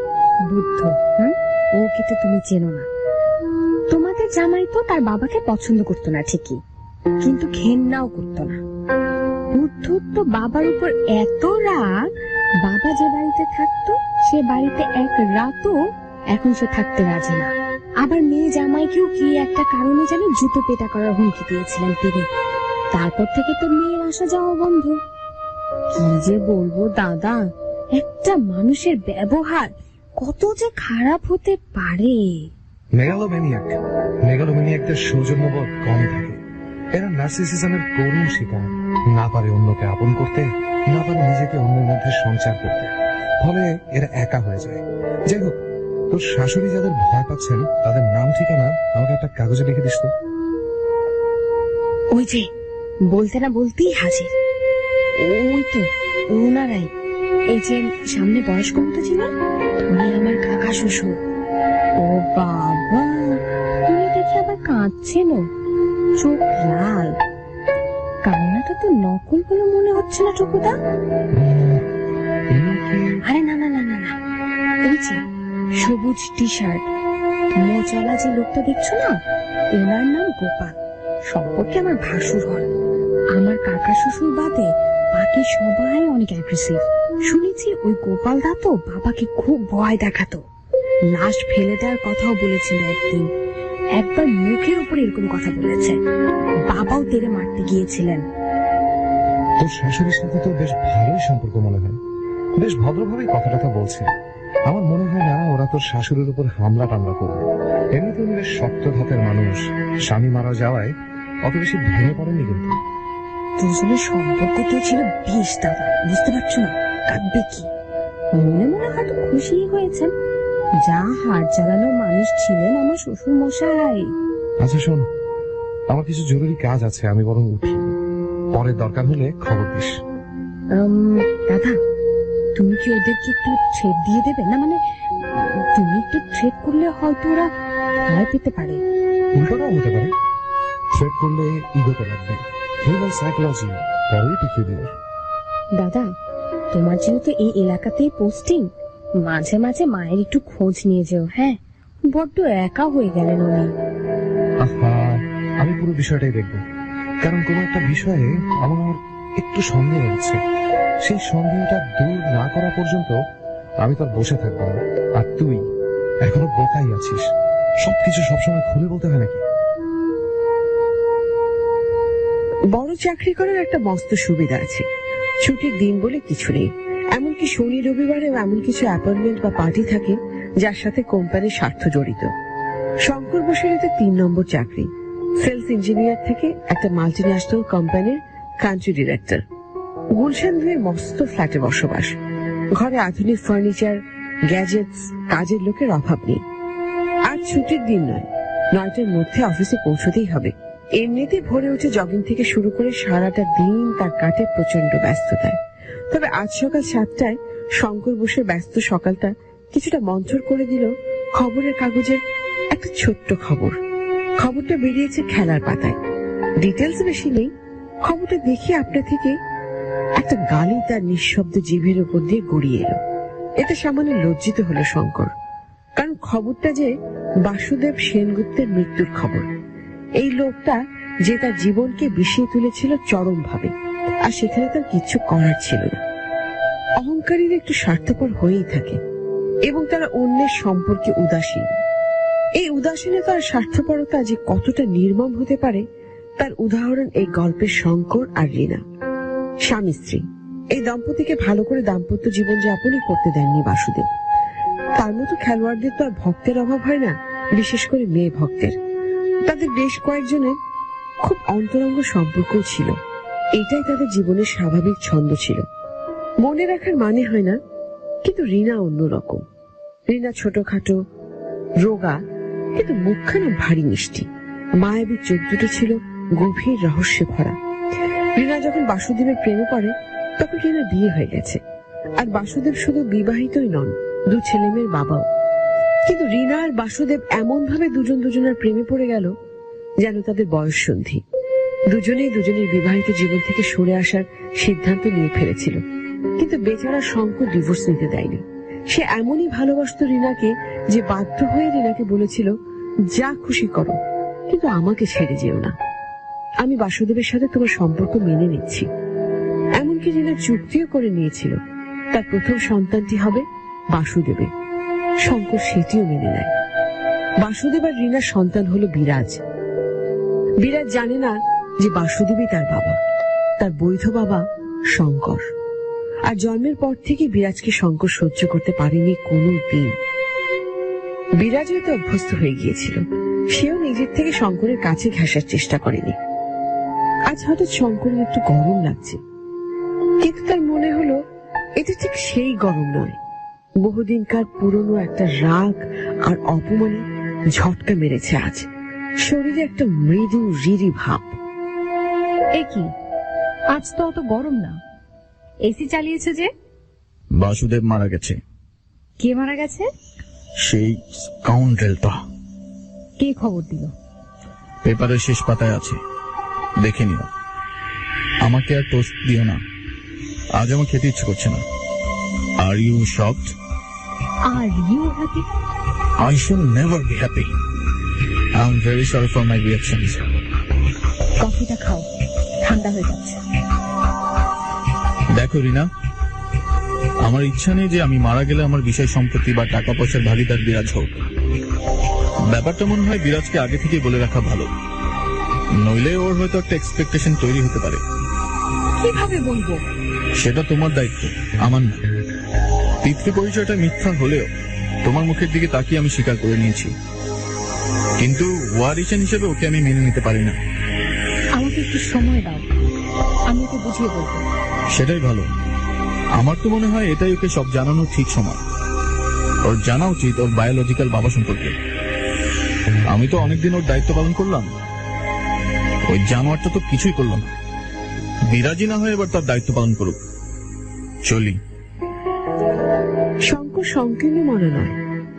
বুদ্ধ, ওকে তো তুমি চেনো না। তোমাদের জামাই তো তার বাবাকে পছন্দ করতো না ঠিকই, কিন্তু ঘেন্নাও করতো না। বুদ্ধ তো বাবার উপর এত রাগ, বাবা যে বাড়িতে থাকতো সে বাড়িতে এক রাতও এখন সে থাকতে রাজি না। আবার মেয়ে জামাইকেও কি একটা কারণে যেন জুতো পেটা করার হুমকি দিয়েছিলেন তিনি। তারপর থেকে তো মেয়ের আসা যাওয়া বন্ধ। কি যে বলবো দাদা, একটা মানুষের ব্যবহার কত যে খারাপ হতে পারে। মেগালোম্যানিয়াকদের সৌজন্যবোধ কম থাকে। এরা নার্সিসিজমের করুণ শিকার। না পারে অন্যকে আপন করতে, না পারে নিজেকে অন্যের মধ্যে সঞ্চার করতে, ফলে এরা একা হয়ে যায়। যাই হোক, তোর শাশুড়ি যাদের ভয় পাচ্ছেন তাদের নাম ঠিকানা আমাকে একটা কাগজে লিখে দিস তো। ওই যে বলতে না বলতেই হাজির, ওই তো ওনারাই। এই যে সামনে বয়স্ক মতো ছিল, উনি আমার কাকা শ্বশুর। ও বাবা, উনি দেখি আবার কাঁদছেন, চোখ লাল। কান্নাটা তো নকল বলে মনে হচ্ছে না টুকুদা? আরে না না না না না, ওই যে সবুজ টি শার্ট মোচলা যে লোকটা দেখছো না, ওনার নাম গোপাল। সম্পর্কে আমার ভাসুর হন। আমার কাকা শ্বশুর বাদে বাকি সবাই অনেক অ্যাগ্রেসিভ। শুনেছি ওই গোপাল দা তো বাবাকে খুব ভয় দেখাতো, লাশ ফেলে দেওয়ার কথাও বলেছিল একদিন। একবার মুখের উপর এরকম কথা বলেছে, বাবাও তেরে মারতে গিয়েছিলেন। তোর শাশুড়ির সাথে তো বেশ ভালোই সম্পর্ক মনে হয়, বেশ ভদ্রভাবেই কথাটা বলছে। আমার মনে হয় না ওরা তোর শাশুড়ির উপর হামলা টামলা করবে। এমনিতে উনি বেশ শক্ত ধাতের মানুষ, স্বামী মারা যাওয়ায় অত বেশি ভেঙে পড়েনি। কিন্তু দুজনের সম্পর্ক তো ছিল বেশ দাদা, বুঝতে পারছো না কাঁদবে কি। মনে মনে হয়তো খুশি হয়েছেন, যা হাড় জ্বালানো মানুষ ছিলেন আমার শ্বশুর মশাই। আচ্ছা শোন, আমার কিছু জরুরি কাজ আছে, আমি বরং উঠি। পরে দরকার হলে খবর দিস। দাদা, তুমি কি ওদেরকে একটু থ্রেট দিয়ে দেবে না? মানে তুমি একটু থ্রেট করলে হয়তো ওরা ভয় পেতে পারে। উল্টোটাও হতে পারে, থ্রেট করলে ইগোতে লাগবে। Human psychology very peculiar. দাদা, তোমার যেহেতু এই এলাকাতেই পোস্টিং, মাঝে মাঝে মায়ের একটু খোঁজ নিয়ে যেও। হ্যাঁ, বড্ড একা হয়ে গেলেন উনি। আহা, আমি পুরো বিষয়টাই দেখবো, কারণ কোন একটা বিষয়ে আমার একটু সন্দেহ হচ্ছে। সেই সন্দেহটা দূর না করা পর্যন্ত আমি তো আর বসে থাকবো না। আর তুই এখনো বোকাই আছিস, সবকিছু সবসময় খুলে বলতে হয় নাকি? বড় চাকরি করার একটা মস্ত সুবিধা আছে, ছুটির দিন বলে কিছু নেই। এমনকি শনি রবিবারেও এমন কিছু অ্যাপয়েন্টমেন্ট বা পার্টি থাকে যার সাথে কোম্পানির স্বার্থ জড়িত। শঙ্কর বসের এতে 3 নম্বর চাকরি, সেলস ইঞ্জিনিয়ার থেকে একটা মাল্টিন্যাশনাল কোম্পানির কান্ট্রি ডিরেক্টর। গুলশান ধুয়ে মস্ত ফ্ল্যাটে বসবাস, ঘরে আধুনিক ফার্নিচার, গ্যাজেটস, কাজের লোকের অভাব নেই। আজ ছুটির দিন নয়, 9টার মধ্যে অফিসে পৌঁছতেই হবে। এমনিতে ভোরে উঠে জগিং থেকে শুরু করে সারাটা দিন তার কাটে প্রচন্ড ব্যস্ততায়। তবে আজ সকাল 7টায় শঙ্কর বসে ব্যস্ত সকালটা কিছুটা মন্থর করে দিল খবরের কাগজের একটা ছোট্ট খবর। খবরটা বেরিয়েছে খেলার পাতায়, ডিটেলস বেশি নেই। খবরটা দেখে আপনার থেকে একটা গালি তার নিঃশব্দ জিভের উপর দিয়ে গড়িয়ে এলো। এতে সামান্য লজ্জিত হলো শঙ্কর, কারণ খবরটা যে বাসুদেব সেনগুপ্তের মৃত্যুর খবর। এই লোকটা যে তার জীবনকে বিষিয়ে তুলেছিল চরম ভাবে, আর সেখানে তার কিচ্ছু করার ছিল না। অহংকারীরা একটু স্বার্থপর হয়েই থাকে এবং তারা অন্যের সম্পর্কে উদাসীন। এই উদাসীনতা আর স্বার্থপরতা যে কতটা নির্মম হতে পারে তার উদাহরণ এই গল্পের শঙ্কর আর রীনা। স্বামী স্ত্রী এই দম্পতিকে ভালো করে দাম্পত্য জীবন যাপনই করতে দেননি বাসুদেব। তার মতো খেলোয়াড়দের তো আর ভক্তের অভাব হয় না, বিশেষ করে মেয়ে ভক্তের। তাদের বেশ কয়েকজনের খুব অন্তরঙ্গ সম্পর্কও ছিল। এটাই তাদের জীবনের স্বাভাবিক ছন্দ ছিল। মনে রাখার মানে হয় না, কিন্তু রীনা অন্যরকম। রীনা ছোটখাটো, রোগা, কিন্তু মুখখানা ভারী মিষ্টি। মায়াবী চোখ দুটো ছিল গভীর রহস্যে ভরা। রীনা যখন বাসুদেবের প্রেমে পড়ে তখন রীনার বিয়ে হয়ে গেছে, আর বাসুদেব শুধু বিবাহিতই নন, 2 ছেলেমেয়ের বাবাও। কিন্তু রীনা আর বাসুদেব এমন ভাবে দুজন দুজনের প্রেমে পড়ে গেল যেন তাদের বয়স সন্ধি। দুজনেই দুজনের বিবাহিত জীবন থেকে সরে আসার সিদ্ধান্ত নিয়ে ফেলেছিল, কিন্তু বেচারা শঙ্কর ডিভোর্স নিতে দেয়নি। সে এমনই ভালোবাসত রীনাকে যে বাধ্য হয়ে রীনাকে বলেছিল, যা খুশি করো, কিন্তু আমাকে ছেড়ে যেও না। আমি বাসুদেবের সাথে তোমার সম্পর্ক মেনে নিচ্ছি। এমনকি রীনা চুক্তিও করে নিয়েছিল তার প্রথম সন্তানটি হবে বাসুদেবের। শঙ্কর সেটিও মেনে নেয়। বাসুদেব আর রীনার সন্তান হলো বিরাজ। বিরাজ জানে না যে বাসুদেবই তার বাবা, তার বৈধ বাবা শঙ্কর। আর জন্মের পর থেকে বিরাজকে শঙ্কর সহ্য করতে পারেনি কোনো দিন। বিরাজ হয়তো অভ্যস্ত হয়ে গিয়েছিল, সেও নিজের থেকে শঙ্করের কাছে ঘেঁষার চেষ্টা করেনি। আজ হঠাৎ শঙ্করের একটু গরম লাগছে, কিন্তু তার মনে হলো এটা ঠিক সেই গরম নয়। বহুদিনকার পুরনো একটা রাগ আর অপমানে ঝটকা মেরেছে আজ। শরীরে একটা মৃদু রিরি ভাব। এ কি, আজ তো অত গরম না, এসি চালিয়েছে যে? বাসুদেব মারা গেছে। কে মারা গেছে? সেই স্কাউন্ড্রেলটা। কে খবর দিল? পেপারের শেষ পাতায় আছে, দেখে নিও। আমাকে আর টোস্ট দিও না, আজ আমার খেতে ইচ্ছে করছে না। Are you shocked? Are you happy? I shall never be happy. I'm very sorry for my reactions. কফিটা খাও, ঠান্ডা হয়ে যাচ্ছে। দেখো রিনা, আমার ইচ্ছা নেই যে আমি মারা গেলে আমার বিষয় সম্পত্তি বা টাকা পয়সার ভাগিদার বিরাজ হোক। ব্যাপারটা মনে হয় বিরাজকে আগে থেকে বলে রাখা ভালো, নইলে ওর হয়তো একটা এক্সপেকটেশন তৈরি হতে পারে। কিভাবে বলবো? সেটা তোমার দায়িত্ব, আমার না। পিতৃ পরিচয়টা মিথ্যা হলেও তোমার মুখের দিকে তাকিয়ে আমি স্বীকার করে নিয়েছি, কিন্তু ওয়ারিশান হিসেবে ওকে আমি মেনে নিতে পারি না। আমাকে একটু সময় দাও, আমি ওকে বুঝিয়ে বলবো। সেটাই ভালো। আমার তো মনে হয় এটাই ওকে সব জানানোর ঠিক সময়। ওর জানা উচিত ওর বায়োলজিক্যাল বাবা সম্পর্কে। আমি তো অনেকদিন ওর দায়িত্ব পালন করলাম, ওই জানোয়ারটা তো কিছুই করলো না। বিরাজি না হয়ে এবার তার দায়িত্ব পালন করুক। চলি। শঙ্কর সংকীর্ণ মনে নয়,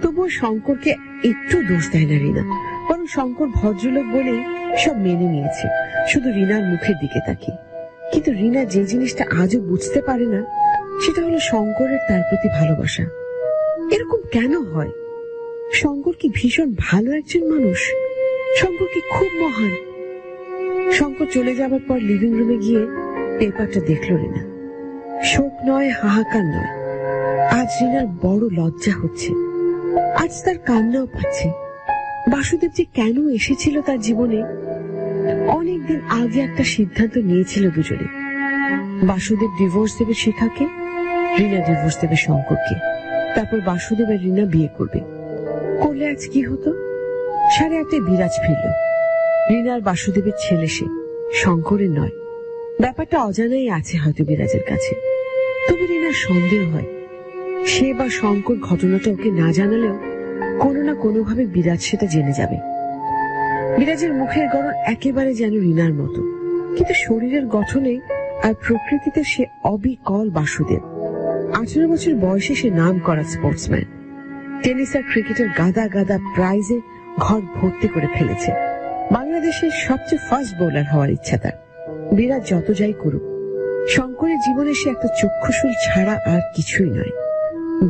তবুও শঙ্করকে একটু দোষ দেয় না রীনা, বরং শঙ্কর ভদ্রলোক বলে সব মেনে নিয়েছে, শুধু রীনার মুখের দিকে তাকিয়ে। কিন্তু রীনা যে জিনিসটা আজও বুঝতে পারে না সেটা হলো শঙ্করের তার প্রতি ভালোবাসা। এরকম কেন হয়? শঙ্কর কি ভীষণ ভালো একজন মানুষ? শঙ্কর কি খুব মহান? শঙ্কর চলে যাবার পর লিভিং রুমে গিয়ে পেপারটা দেখল রীনা। শোক নয়, হাহাকার নয়, আজ রীনার বড় লজ্জা হচ্ছে। আজ তার কান্নাও পাচ্ছে। বাসুদেব যে কেন এসেছিল তার জীবনে, অনেকদিন আগে একটা সিদ্ধান্ত নিয়েছিল দুজনে। বাসুদেব ডিভোর্স দেবে শিখাকে, রীনা ডিভোর্স দেবে শঙ্করকে। তারপর বাসুদেব আর রীনা বিয়ে করবে। করলে আজ কি হতো? 8:30 বিরাজ ফিরল। রীনা আর বাসুদেবের ছেলে সে, শঙ্করের নয়। ব্যাপারটা অজানাই আছে হয়তো বিরাজের কাছে। তবে রিনার সন্দেহ হয় সে বা শঙ্কর ঘটনাটা ওকে না জানালেও কোনো না কোনোভাবে বিরাজ সেটা জেনে যাবে। বিরাজের মুখের গড়ন একেবারে যেন রিনার মতো, কিন্তু শরীরের গঠনে আর প্রকৃতিতে সে অবিকল বাসুদেব। 18 বছর বয়সে সে নাম করা স্পোর্টসম্যান। টেনিস আর ক্রিকেটের গাদা গাদা প্রাইজে ঘর ভর্তি করে ফেলেছে। বাংলাদেশের সবচেয়ে ফাস্ট বোলার হওয়ার ইচ্ছা তার। বিরাট যত যাই করুক, শঙ্করের জীবনে সে একটা চক্ষুশূল ছাড়া আর কিছুই নয়।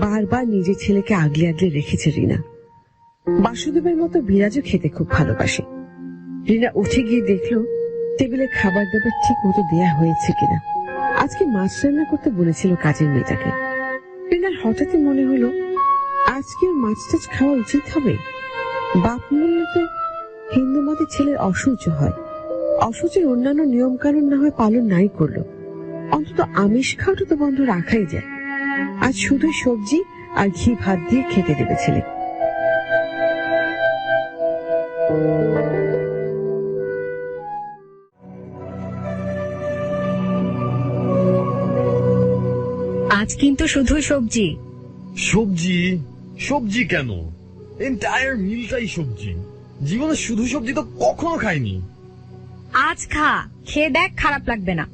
বারবার নিজের ছেলেকে আগলে আগলে রেখেছে রিনা। বাসুদেবের মতো বিরাজও খেতে খুব ভালোবাসে। রিনা উঠে গিয়ে দেখলো টেবিলে খাবার দাবার ঠিক মতো দেয়া হয়েছে কিনা। আজকে মাছ রান্না করতে বলেছিল কাজের মেয়েটাকে। রিনার হঠাৎই মনে হলো আজকে মাছ টাছ খাওয়া উচিত হবে। বাপ মূল্য তো হিন্দু মতে ছেলের অসহ্য হয়। অসহ্যের অন্যান্য নিয়ম কানুন না হয় পালন নাই করলো, অন্তত আমিষ খাওয়াটা তো বন্ধ রাখাই যায়। আজ শুধু সবজি আর ঘি ভাত দিয়ে খেতে দেবে ছেলে। আজ কিন্তু শুধু সবজি। সবজি? সবজি কেন? এন্টায়ার মিলটাই সবজি। জীবনে শুধু সবজি তো কখনো খাইনি। আজ খা, খেয়ে দেখ, খারাপ লাগবে না।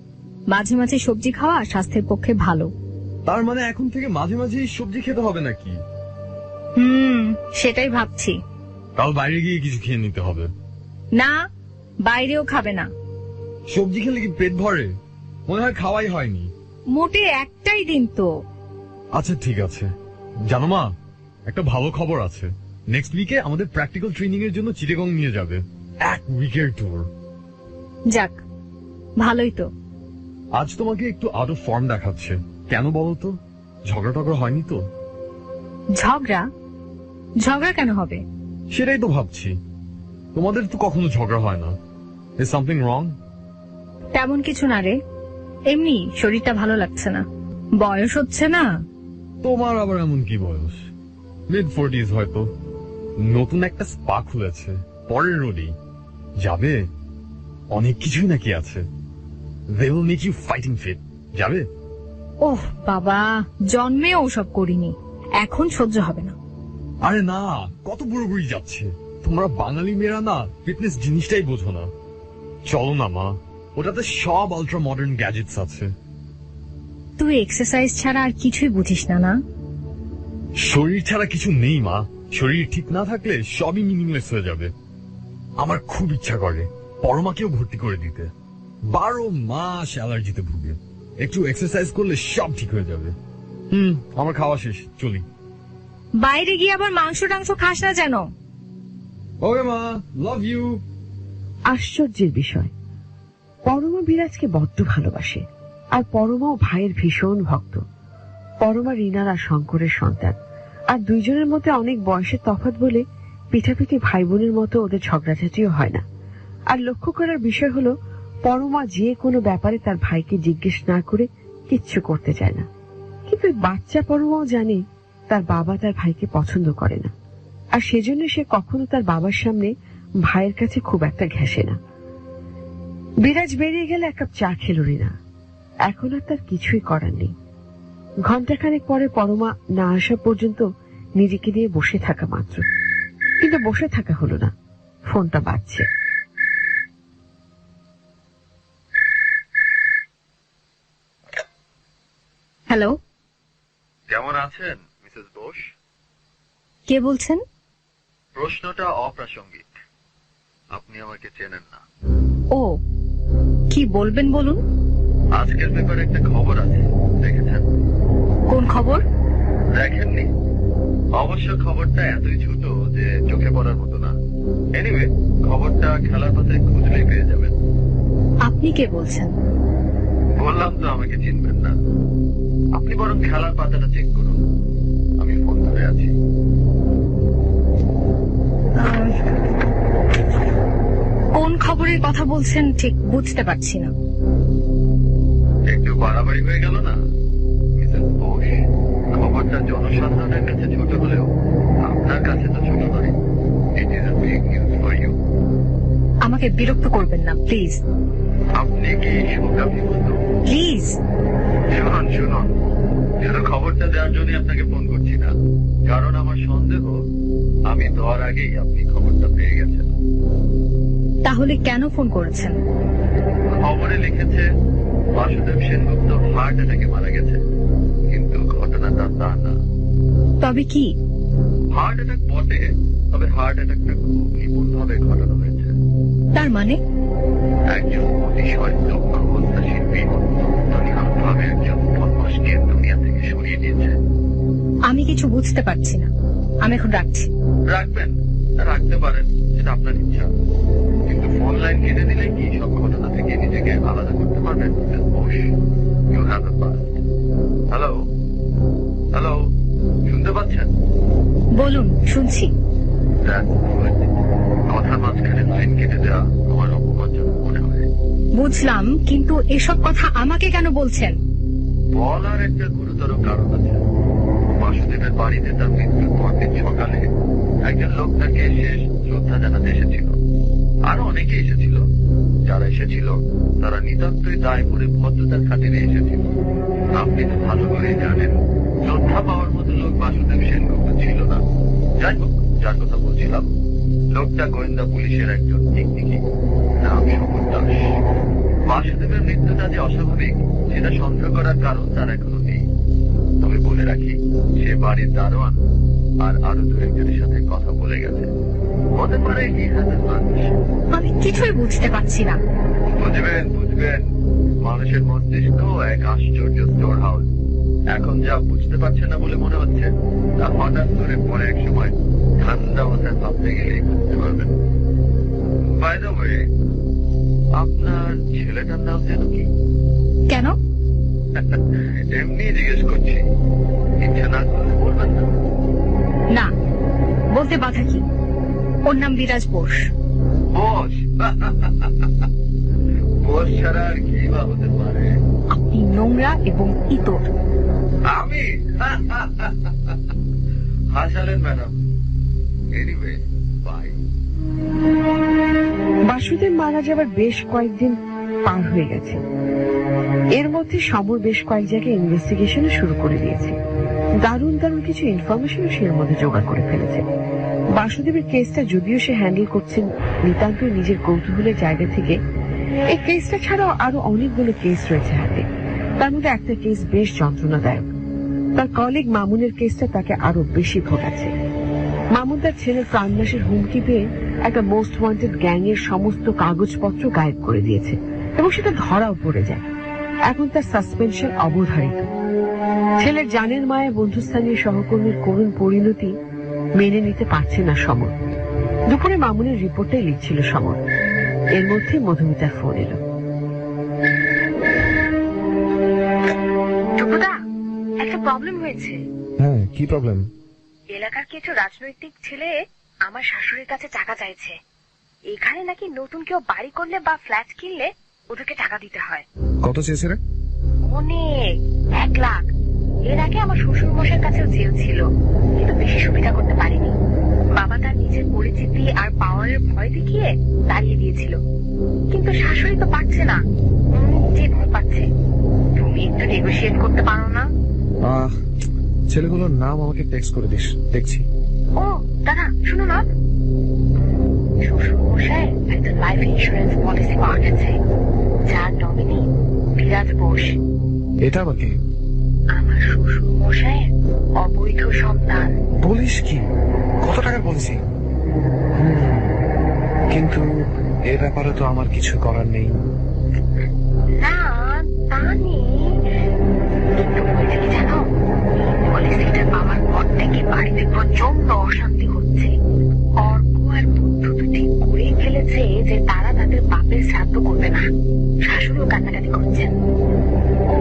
মাঝে মাঝে সবজি খাওয়া স্বাস্থ্যের পক্ষে ভালো। তার মানে এখন থেকে মাঝে মাঝে সবজি খেতে হবে নাকি? সেটাই ভাবছি। কাল বাইরে গিয়ে কিছু খেয়ে নিতে হবে। না, বাইরেও খাবে না। সবজি খেলে কি পেট ভরে? মনে হয় খাওয়াই হয়নি। মোটে একটাই দিন তো। আচ্ছা ঠিক আছে। জানো মা, একটা ভালো খবর আছে। নেক্সট উইকে আমাদের প্র্যাকটিক্যাল ট্রেনিং এর জন্য চিটাগং নিয়ে যাবে। 1 উইকের ট্যুর। যাক, ভালোই তো। আজ তোমাকে একটু আউট অফ ফর্ম দেখাচ্ছে। কেন বলো তো? ঝগড়া টগড়া হয়নি তো? ঝগড়া? ঝগড়া কেন হবে? সেটাই তো ভাবছি। তোমাদের তো কখনো ঝগড়া হয় না। Is something wrong? তেমন কিছু না রে, এমনি শরীরটা ভালো লাগছে না। বয়স হচ্ছে না। তোমার আবার এমন কি বয়স? mid-40s হয়তো। নতুন একটা স্পা খুলেছে পরের রোডেই। যাবে? অনেক কিছুই নাকি আছে। They will make you fighting fit. যাবে? ওহ বাবা, জন্মে ওসব করিনি, এখন সহ্য হবে না। আরে না, কত পুরোপুরি যাচ্ছে। তোমরা বাঙালি মেয়েরা না ফিটনেস জিনিসটাই বোঝো না। চলো না মা, ওটাতে সব আল্ট্রা মডার্ন গ্যাজেটস আছে। তুই এক্সারসাইজ ছাড়া আর কিছুই বুঝিস না না? শরীর ছাড়া কিছু নেই মা। শরীর ঠিক না থাকলে সবই মিনিংলেস হয়ে যাবে। আমার খুব ইচ্ছা করে পরমাকেও ভর্তি করে দিতে। 12 মাস অ্যালার্জিতে ভুগে। একটু এক্সারসাইজ করলে সব ঠিক হয়ে যাবে। আমার খাওয়া শেষ, চলি। বাইরে গিয়ে আবার মাংস টাংস খাস না যেন। ওকে মা, লাভ ইউ। আশ্চর্যের বিষয়, পরমা বিরাজকে বড্ড ভালোবাসে, আর পরমাও ভাইয়ের ভীষণ ভক্ত। পরমা রিনার আর শঙ্করের সন্তান, আর দুইজনের মধ্যে অনেক বয়সের তফাৎ বলে পিঠাপিঠি ভাই বোনের মতো ওদের ঝগড়াঝাটিও হয় না। আর লক্ষ্য করার বিষয় হলো পরমা যে কোনো ব্যাপারে তার ভাইকে জিজ্ঞেস না করে কিচ্ছু করতে চায় না। কিন্তু বাচ্চা পরমাও জানে তার বাবা তার ভাইকে পছন্দ করে না, আর সেজন্য সে কখনো তার বাবার সামনে ভাইয়ের কাছে খুব একটা ঘেঁষে না। বিরাজ বেরিয়ে গেলে 1 কাপ চা খেল রিনা। এখন আর তার কিছুই করার নেই। ঘন্টাখানেক পরে পরমা না আসা পর্যন্ত নিজেকে দিয়ে বসে থাকা মাত্র। কিন্তু বসে থাকা হলো না, ফোনটা বাজছে। হ্যালো, কেমন আছেন মিসেস বোস? কে বলছেন? প্রশ্নটা অপ্রাসঙ্গিক। আপনি আমাকে চেনেন না। ও, কি বলবেন বলুন। আজকের পেপারে একটা খবর আছে, দেখেছেন? কোন খবর? দেখেননি? অবশ্য খবরটা এতই ছোট যে চোখে পড়ার মতো না। এনিওয়ে, খবরটা খেলার পাতায় খুঁজলেই পেয়ে যাবেন। আপনি কে বলছেন? বললাম তো আমাকে চিনবেন না। আপনি বরং খেলার পাতাটা চেক করুন, আমি ফোন ধরে আছি। কোন খবরের কথা বলছেন ঠিক বুঝতে পারছি না। একটু বাড়াবাড়ি হয়ে গেল না মিসেস বোস? খবরটা জনসাধারণের কাছে ছোট হলেও আপনার কাছে তো ছোট নয়। It is a big news for you. আমাকে বিরক্ত করবেন না প্লিজ। আপনি কি শোকা বিপদ? প্লিজ শুনুন শুনুন, শুধু খবরটা দেওয়ার জন্য আপনাকে ফোন করছি না, কারণ আমার সন্দেহ আমি দেওয়ার আগেই আপনি খবরটা পেয়ে গেছেন। তাহলে কেন ফোন করেছেন? খবরে লিখেছে বাসুদেব সেনগুপ্ত হার্ট অ্যাটাকে মারা গেছে, কিন্তু ঘটনাটা তা না। তবে কি? হার্ট অ্যাটাক বটে, তবে হার্ট অ্যাটাকটা খুব নিপুণ ভাবে ঘটানো হয়েছে। তার মানে? একজন অতিশয় দক্ষ হত্যাশিল্পী অত্যন্ত নিখুঁতভাবে একজন বদমাশকে দুনিয়া থেকে সরিয়ে দিয়েছে। আমি কিছু বুঝতে পারছি না, আমি এখন রাখছি। রাখবেন, রাখতে পারেন, সেটা আপনার ইচ্ছা, কিন্তু ফোন লাইন কেটে দিলে কি সব ঘটনা থেকে নিজেকে আলাদা করতে পারবেন? You have a past. Hello hello, শুনতে পাচ্ছেন? বলুন, শুনছি। That's good. কথার মাঝখানে লাইন কেটে দেওয়া আমার অপমানজনক মনে হয়। বুঝলাম, কিন্তু এসব কথা আমাকে কেন বলছেন? বলার একটা গুরুতর কারণ আছে। বাসুদেবের বাড়িতে তার মৃত্যুর পরদিন সকালে একজন লোক তাকে শেষ শ্রদ্ধা জানাতে এসেছিল। আরো অনেকে এসেছিল। যারা এসেছিল তারা নিতান্তই দায়পুরে ভদ্রতার খাতিরে এসেছিল। আপনি তো ভালো করে জানেন শ্রদ্ধা পাওয়ার মতো লোক বাসুদেব সেনগুপ্ত ছিল না। যাই হোক, যার কথা বলছিলাম, লোকটা গোয়েন্দা পুলিশের একজন টিকটিকি, নাম সমর দাস। বাসুদেবের মৃত্যুটা যে অস্বাভাবিক সেটা সন্দেহ করার কারণ তার এখনো নেই। তবে বলে রাখি, সে বাড়ির দারোয়ান আর আরো দু একজনের সাথে কথা বলে গেছে। হতে পারে he has a hunch। আমি কিছুই বুঝতে পারছি না। বুঝবেন বুঝবেন, মানুষের মস্তিষ্ক এক আশ্চর্য স্টোর হাউস। এখন যা বুঝতে পারছেন না বলে মনে হচ্ছে, তা হঠাৎ করে পরে এক সময় ঠান্ডা মাথায় ভাবতে গেলেই বুঝতে পারবেন। বাই দ্য ওয়ে, আপনার ছেলেটার নাম যেন কি? কেন? এমনি জিজ্ঞেস করছি, ইচ্ছা না করলে বলবেন না। না, বলতে বাধা কি? ওর নাম বিরাজ বোস। বোস? বোস ছাড়া আর কি বা হতে পারে? আপনি নোংরা এবং ইতর। আমি? হাসালেন ম্যাডাম। Anyway, bye. বাসুদেব মারা যাবার বেশ কয়েকদিন পার হয়ে গেছে। এর মধ্যে সমর বেশ কয়েক জায়গায় ইনভেস্টিগেশন শুরু করে দিয়েছে। দারুণ দারুণ কিছু ইনফরমেশন সে এর মধ্যে জোগাড় করে ফেলেছে। বাসুদেবের কেসটা যদিও সে হ্যান্ডেল করছেন নিতান্তই নিজের কৌতূহলের জায়গা থেকে, এই কেসটা ছাড়াও আরো অনেকগুলো কেস রয়েছে হাতে। তার মধ্যে একটা কেস বেশ যন্ত্রণাদায়ক। তার কলিগ মামুনের কেসটা তাকে আরো বেশি ভোগাচ্ছে। মামুন তার ছেলের প্রাণনাশের হুমকি পেয়ে একটা মোস্ট ওয়ান্টেড গ্যাং এর সমস্ত কাগজপত্র গায়েব করে দিয়েছে এবং সেটা ধরাও পড়ে যায়। এখন তার সাসপেনশন অবধারিত। ছেলের জানের মায়া বন্ধুস্থানীয় সহকর্মীর করুণ পরিণতি মেনে নিতে পারছে না সমর। দুপুরে মামুনের রিপোর্টটাই লিখছিল সমর। এর মধ্যে মধুমিতার ফোন এলো। একটা প্রবলেম হয়েছে। হ্যাঁ, কি প্রবলেম? এলাকার কিছু রাজনৈতিক ছেলে আমার শাশুড়ির কাছে টাকা চাইছে। এখানে নাকি নতুন কেউ বাড়ি করলে বা ফ্ল্যাট কিনলে ওদেরকে টাকা দিতে হয়। কত চেয়েছে রে? অনেক, 1 লাখ। এর আগে আমার শ্বশুর মশাইয়ের কাছেও জেল ছিল, কিন্তু বেশি সুবিধা করতে পারিনি। বাবা তার নিজের পরিচিতি আর পাওয়ারের ভয় দেখিয়ে দাঁড়িয়ে দিয়েছিল, কিন্তু শাশুড়ি তো পারছে না, যে ভয় পাচ্ছে। তুমি একটু নেগোশিয়েট করতে পারো না? ছেলেগুলোর নাম আমাকে টেক্সট করে দিস, দেখছি। ও দাদা, শুনো না, শ্বশুর মশাই একটা লাইফ ইন্স্যুরেন্স পলিসি পাঠিয়েছে, যার নমিনি বিরাজ বোস। এটা আবার কি? আমার শ্বশুর মশাইয়ের অবৈধ সন্তান। বলিস কি? কত টাকার পলিসি? কিন্তু এ ব্যাপারে তো আমার কিছু করার নেই। না, তা নেই, কিন্তু হয়েছে কি জানো, পলিসিটা পাওয়ার পর থেকে বাড়িতে প্রচন্ড অশান্তি হচ্ছে। অর্ক আর বুদ্ধ তো ঠিক করে ফেলেছে যে তারা তাদের বাপের শ্রাদ্ধ করবে না। শাশুড়িও কান্নাকাটি করছেন। ও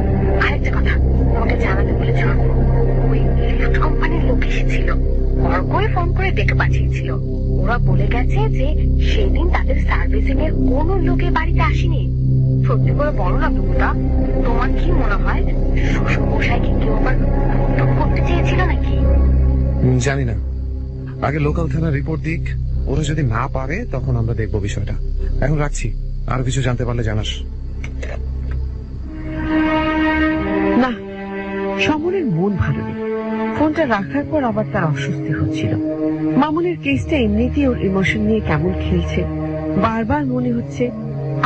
আরেকটা কথা তোমাকে জানাতে বলে ছাড়বো, ওই লিফট কোম্পানির লোক এসেছিল, অর্কই ফোন করে ডেকে পাঠিয়েছিল। ওরা বলে গেছে যে সেদিন তাদের সার্ভিসিং এর কোন লোকের বাড়িতে আসেনি। সত্যি করে বলো না বুবুদা, তোমার কি মনে হয় শ্বশুর মশাইকে কেউ আবার করতে চেয়েছিল নাকি? জানি না, আগে লোকাল থানা রিপোর্ট দিক, ওরা যদি না পারে তখন আমরা দেখবো বিষয়টা। এখন রাখছি, আরো কিছু জানতে পারলে জানাস। না, সমরের মন ভালো নেই। ফোনটা রাখার পর আবার তার অস্বস্তি হচ্ছিল। মামুনের কেসটা এমনিতেই ওর ইমোশন নিয়ে কেমন খেলছে। বারবার মনে হচ্ছে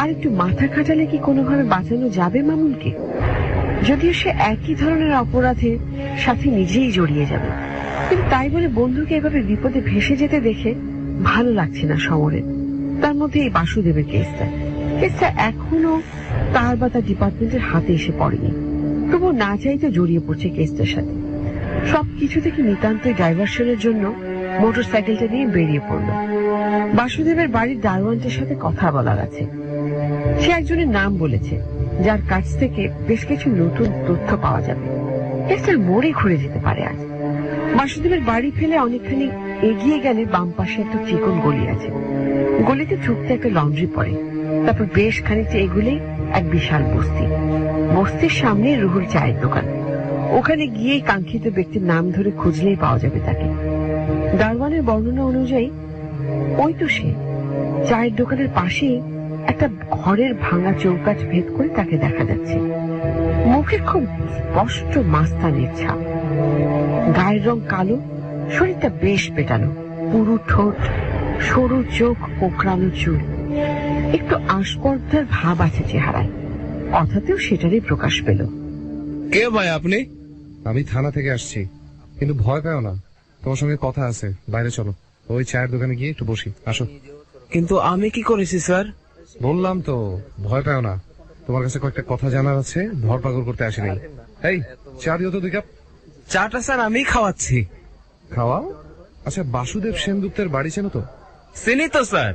আর একটু মাথা খাটালে কি কোনোভাবে বাঁচানো যাবে মামুনকে। যদিও সে একই ধরনের অপরাধের সাথে নিজেই জড়িয়ে যাবে, কিন্তু তাই বলে বন্ধুকে এভাবে বিপদে ভেসে যেতে দেখে ভালো লাগছে না সমরের। তার মধ্যে এই বাসুদেবের কেসটা এখনো তার বা তার ডিপার্টমেন্টের হাতে এসে পড়েনি, তবু না চাইতে জড়িয়ে পড়ছে কেসটার সাথে। সবকিছু থেকে নিতান্তই ডাইভার্সনের জন্য মোটরসাইকেলটা নিয়ে বেরিয়ে পড়ল। বাসুদেবের বাড়ির দারোয়ানটার সাথে কথা বলার আছে। সে একজনের নাম বলেছে, যার কাছ থেকে বেশ কিছু নতুন তথ্য পাওয়া যাবে। কেসটার মোড়ে ঘুরে যেতে পারে আজ। বাসুদেবের বাড়ি ফেলে অনেকখানি এগিয়ে গেলে বাম পাশে একটা চিকন গলি আছে। গলিতে ঢুকতে একটা লন্ড্রি পড়ে, তারপর বেশ খানিকটা এগুলেই এক বিশাল বস্তি। বস্তির সামনে রুহুর চায়ের দোকান। ওখানে গিয়ে কাঙ্ক্ষিত ব্যক্তির নাম ধরে খুঁজলেই পাওয়া যাবে তাকে। দারোয়ানের বর্ণনা অনুযায়ী ওই তো সে। চায়ের দোকানের পাশেই একটা ঘরের ভাঙা চৌকাঠ ভেদ করে তাকে দেখা যাচ্ছে। মুখে খুব স্পষ্ট মাস্তানের ছাপ, গায়ের রং কালো, শরীরটা বেশ পেটানো, পুরু ঠোঁট, সরু চোখ, কোঁকড়ানো চুল, একটু আস্পর্ধার ভাব আছে চেহারায়। কথাতেও সেটারই প্রকাশ পেল। কে ভাই আপনি? আমি থানা থেকে আসছি, কিন্তু ভয় পেও না, তোমার সঙ্গে কথা আছে। বাইরে চলো, ওই চায়ের দোকানে গিয়ে একটু বসি, আসো। কিন্তু আমি কি করেছি স্যার? বললাম তো, ভয় পেও না। তোমার কাছে কয়েকটা কথা জানার আছে, ধরপাকড় করতে আসিনি। এই চা দিও তো 2 কাপ। চাটা স্যার আমি খাওয়াচ্ছি। খাওয়াও? আচ্ছা, বাসুদেব সেনগুপ্তের বাড়ি চেনো তো? চিনি তো স্যার।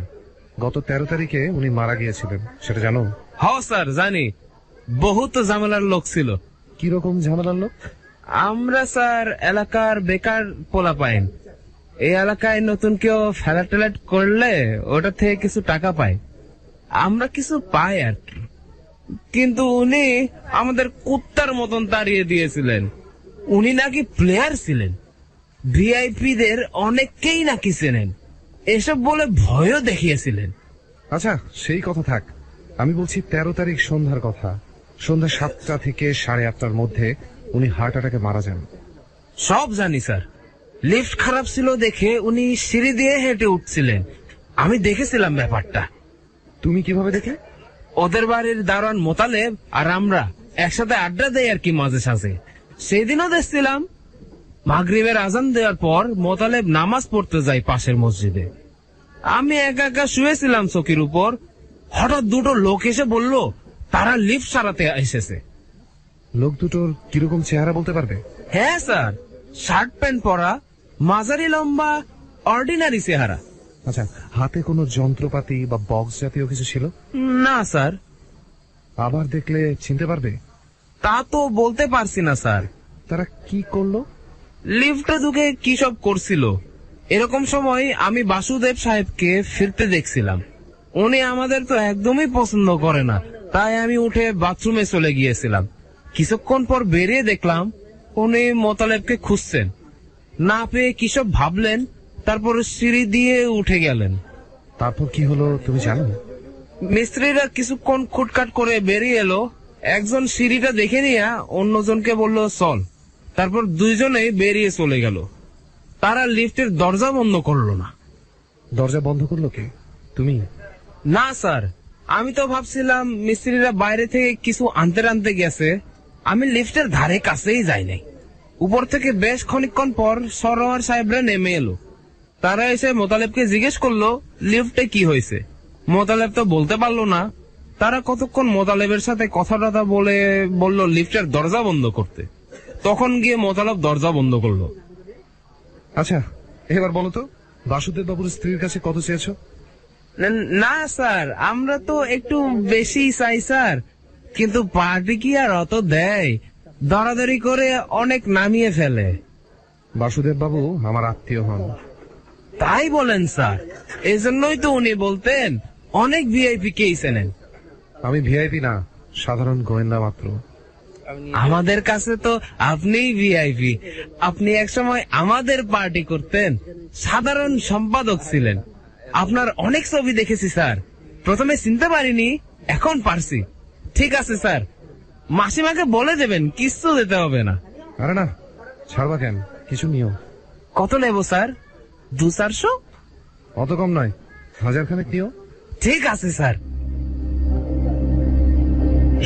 গত 13 তারিখে উনি মারা গিয়েছিলেন, সেটা জানো? হ্যাঁ স্যার জানি। বহুত ঝামেলার লোক ছিল। কিরকম ঝামেলার লোক? আমরা স্যার এলাকার বেকার পোলা পাইন। এই এলাকায় নতুন কেউ ফ্ল্যাট ট্যালেট করলে ওটা থেকে কিছু টাকা পায়, আমরা কিছু পাই আর কি। কিন্তু উনি আমাদের কুত্তার মতন তাড়িয়ে দিয়েছিলেন। উনি নাকি প্লেয়ার ছিলেন, ভিআইপি দের অনেককেই নাকি চেনেন, এসব বলে ভয়ও দেখিয়েছিলেন। আচ্ছা, সেই কথা থাক। আমি বলছি 13 তারিখ সন্ধ্যার কথা। সন্ধ্যা 7টা থেকে 8:30টার মধ্যে উনি হার্ট অ্যাটাকে মারা যান। সব জানি স্যার। লিফট খারাপ ছিল দেখে উনি সিঁড়ি দিয়ে হেঁটে উঠছিলেন, আমি দেখেছিলাম ব্যাপারটা। তুমি কিভাবে দেখলে? ওদের বাড়ির দারোয়ান মোতালেব আর আমরা একসাথে আড্ডা দেই আর কি মাঝে সাঝে। সেদিনও দেখছিলাম মাগরিবের আজান দেওয়ার পর মোতালেব নামাজ পড়তে যায় পাশের মসজিদে। আমি একা একা শুয়েছিলাম চৌকির উপর, হঠাৎ দুটো লোক এসে বলল তারা লিফট সারাতে এসেছে। লোক দুটোর কিরকম চেহারা বলতে পারবে? হ্যাঁ স্যার, শার্ট প্যান্ট পরা, মাঝারি লম্বা, অর্ডিনারি চেহারা। আচ্ছা, হাতে কোনো যন্ত্রপাতি বা বক্স জাতীয় কিছু ছিল? না স্যার। আবার দেখলে চিনতে পারবে? তা তো বলতে পারছি না স্যার। তারা কি করলো? লিফটে ঢুকে কি সব করছিল। এরকম সময় আমি বাসুদেব সাহেবকে ফিরতে দেখছিলাম। উনি আমাদের তো একদমই পছন্দ করে না, তাই আমি উঠে বাথরুমে চলে গিয়েছিলাম। কিছুক্ষণ পর বেরিয়ে দেখলাম উনি মোতালেবকে খুঁজছেন। না পেয়ে কি সব ভাবলেন, তারপর সিঁড়ি দিয়ে উঠে গেলেন। তারপর কি হলো তুমি জানো? মিস্ত্রিরা কিছুক্ষণ খুটকাট করে বেরিয়ে এলো। একজন সিঁড়িটা দেখে নিয়ে অন্যজনকে বলল চল, তারপর দুইজনেই বেরিয়ে চলে গেল। তারা লিফটের দরজা বন্ধ করলো না। দরজা বন্ধ করলো কে? তুমি? না স্যার, আমি তো ভাবছিলাম মিস্ত্রিরা বাইরে থেকে কিছু আনতে গেছে। আমি লিফটের ধারে কাছেই যাই নাই। উপর থেকে বেশ খানিকক্ষণ পর সরোয়ার সাহেবরা নেমে এলো। তারা এসে মোতালেবকে জিজ্ঞেস করলো লিফটে কি হয়েছে। মোতালেব তো বলতে পারলো না। তারা কতক্ষণ মোতালেবের সাথে কথা টথা বলে বলল লিফটের দরজা বন্ধ করতে। তখন গিয়ে মোতালেব দরজা বন্ধ করলো। আচ্ছা, এবার বলো তো, বাসুদেব বাবুর স্ত্রীর কাছে কত চেয়েছো? না স্যার, আমরা তো একটু বেশি চাই স্যার, কিন্তু পার্টি কি আর অত দেয়? দরাদরি করে অনেক নামিয়ে ফেলে। বাসুদেব বাবু আমার আত্মীয় হন। তাই বলেন স্যার? এজন্যই তো উনি বলতেন অনেক ভিআইপি কেই চেনেন। আমি ভিআইপি না, সাধারণ গোয়েন্দা মাত্র। আমাদের কাছে তো আপনিই ভিআইপি। আপনি একসময় আমাদের পার্টি করতেন, সাধারণ সম্পাদক ছিলেন। আপনার অনেক ছবি দেখেছি স্যার, প্রথমে চিনতে পারিনি, এখন পারছি। ঠিক আছে স্যার, মাসিমাকে বলে দেবেন, কিচ্ছু দিতে হবে না। আরে না, ছাড়বা কেন, কিছু নিও। কত নেব স্যার? 200-400? অত কম নয়, 1000 খানেক নিও। ঠিক আছে স্যার।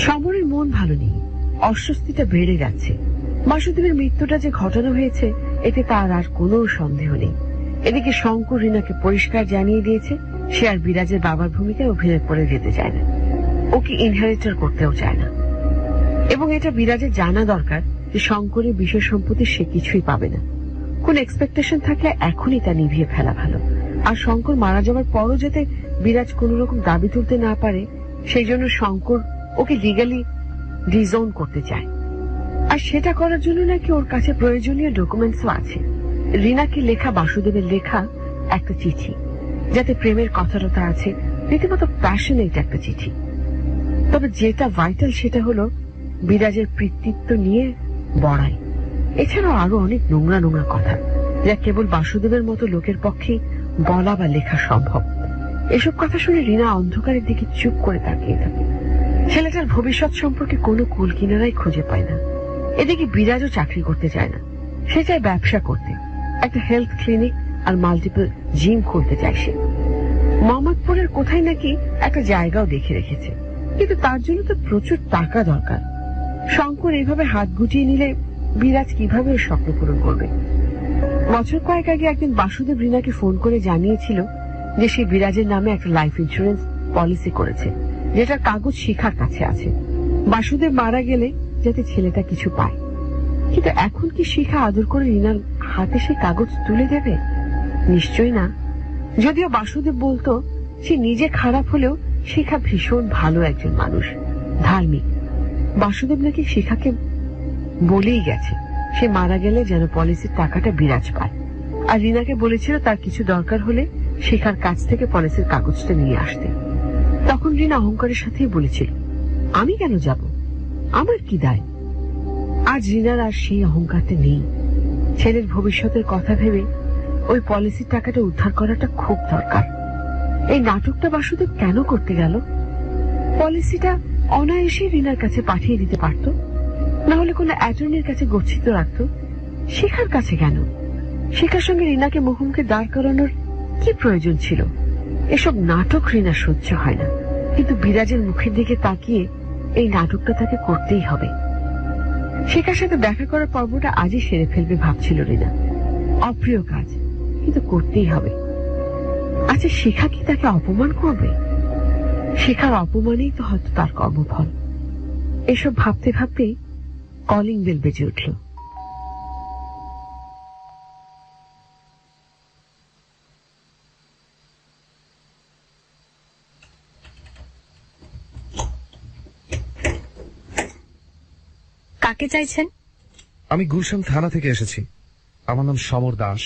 সমরের মন ভালো নেই, অস্বস্তিটা বেড়ে যাচ্ছে। বাসুদেবের মৃত্যুটা যে ঘটানো হয়েছে এতে তার আর কোনো সন্দেহ নেই। এদিকে শঙ্কর রীনাকে পরিষ্কার জানিয়ে দিয়েছে সে আর বিরাজের বাবার ভূমিকায় অভিনয় করে যেতে চায় না, ওকে ইনহেরিটার করতেও চায় না। এবং এটা বিরাজের জানা দরকার যে শঙ্করের বিষয় সম্পত্তি সে কিছুই পাবে না। কোন এক্সপেকটেশন থাকলে এখনই তা নিভিয়ে ফেলা ভালো। আর শঙ্কর মারা যাওয়ার পরও যাতে বিরাজ কোন রকম দাবি তুলতে না পারে সেই জন্য শঙ্কর ওকে লিগালি ডিজোন করতে চায়। আর সেটা করার জন্য নাকি ওর কাছে প্রয়োজনীয় ডকুমেন্টসও আছে। রীনাকে লেখা বাসুদেবের লেখা একটা চিঠি, যাতে প্রেমের কথাটা আছে, রীতিমতো প্যাশনেট একটা চিঠি। তবে যেটা ভাইটাল সেটা হলো বিরাজের পিতৃত্ব নিয়ে বড়াই। এছাড়াও আরো অনেক নোংরা নোংরা কথা যা কেবল বাসুদেবের মতো লোকের পক্ষে বলা বা লেখা সম্ভব। এসব কথা শুনে রীনা অন্ধকারের দিকে চুপ করে তাকিয়ে থাকে। ছেলেটার ভবিষ্যৎ সম্পর্কে কোনো কুল কিনারাই খুঁজে পায় না। এদিকে বিরাজও চাকরি করতে চায় না, সে চায় ব্যবসা করতে। একটা হেলথ ক্লিনিক আর মাল্টিপল জিম খুলতে চায় সে। মোহাম্মদপুরের কোথায় নাকি একটা জায়গাও দেখে রেখেছে, কিন্তু তার জন্য তো প্রচুর টাকা দরকার। শঙ্কর এভাবে হাত গুটিয়ে নিলে বিরাজ কিভাবে ওর স্বপ্ন পূরণ করবে? বছর কয়েক আগে একদিন বাসুদেব রীনাকে ফোন করে জানিয়েছিল যে সে বিরাজের নামে একটা লাইফ ইন্স্যুরেন্স পলিসি করেছে, যেটার কাগজ শিখার কাছে আছে। বাসুদেব মারা গেলে যাতে ছেলেটা কিছু পায়। কিন্তু এখন কি শিখা আদর করে রীনার হাতে সেই কাগজ তুলে দেবে? নিশ্চয়ই না। যদিও বাসুদেব বলতো সে নিজে খারাপ হলেও শিখা ভীষণ ভালো একজন মানুষ, ধার্মিক। বাসুদেব নাকি শিখাকে বলেই গেছে সে মারা গেলে যেন পলিসির টাকাটা বিরাজ পায়। আর রীনাকে বলেছিল তার কিছু দরকার হলে শিখার কাছ থেকে পলিসির কাগজটা নিয়ে আসতে। তখন রীনা অহংকারের সাথেই বলেছিল, আমি কেন যাব, আমার কি দায়? আজ রীনার আর সেই অহংকারটা নেই। ছেলের ভবিষ্যতের কথা ভেবে ওই পলিসির টাকাটা উদ্ধার করাটা খুব দরকার। এই নাটকটা বাসুদেব কেন করতে গেল? পলিসিটা অনায়াসে রীনার কাছে পাঠিয়ে দিতে পারত, না হলে কোনো অ্যাটর্নির কাছে গচ্ছিত রাখত। শিখার কাছে কেন? শিখার সঙ্গে রীনাকে মুখোমুখি দাঁড় করানোর কি প্রয়োজন ছিল? এসব নাটক রীনা সহ্য হয় না, কিন্তু বিরাজের মুখের দিকে তাকিয়ে এই নাটকটা তাকে করতেই হবে। শিখার সাথে দেখা করার পর্বটা আজই সেরে ফেলবে ভাবছিল রীনা। অপ্রিয় কাজ, কিন্তু করতেই হবে। আচ্ছা, শিখা কি তাকে অপমান করবে? শিখার অপমানেই তো হয়তো তার কর্মফল। এসব ভাবতে ভাবতেই কলিং বেল বেজে উঠল। কাকে চাইছেন? আমি গুলশান থানা থেকে এসেছি। আমার নাম সমর দাস।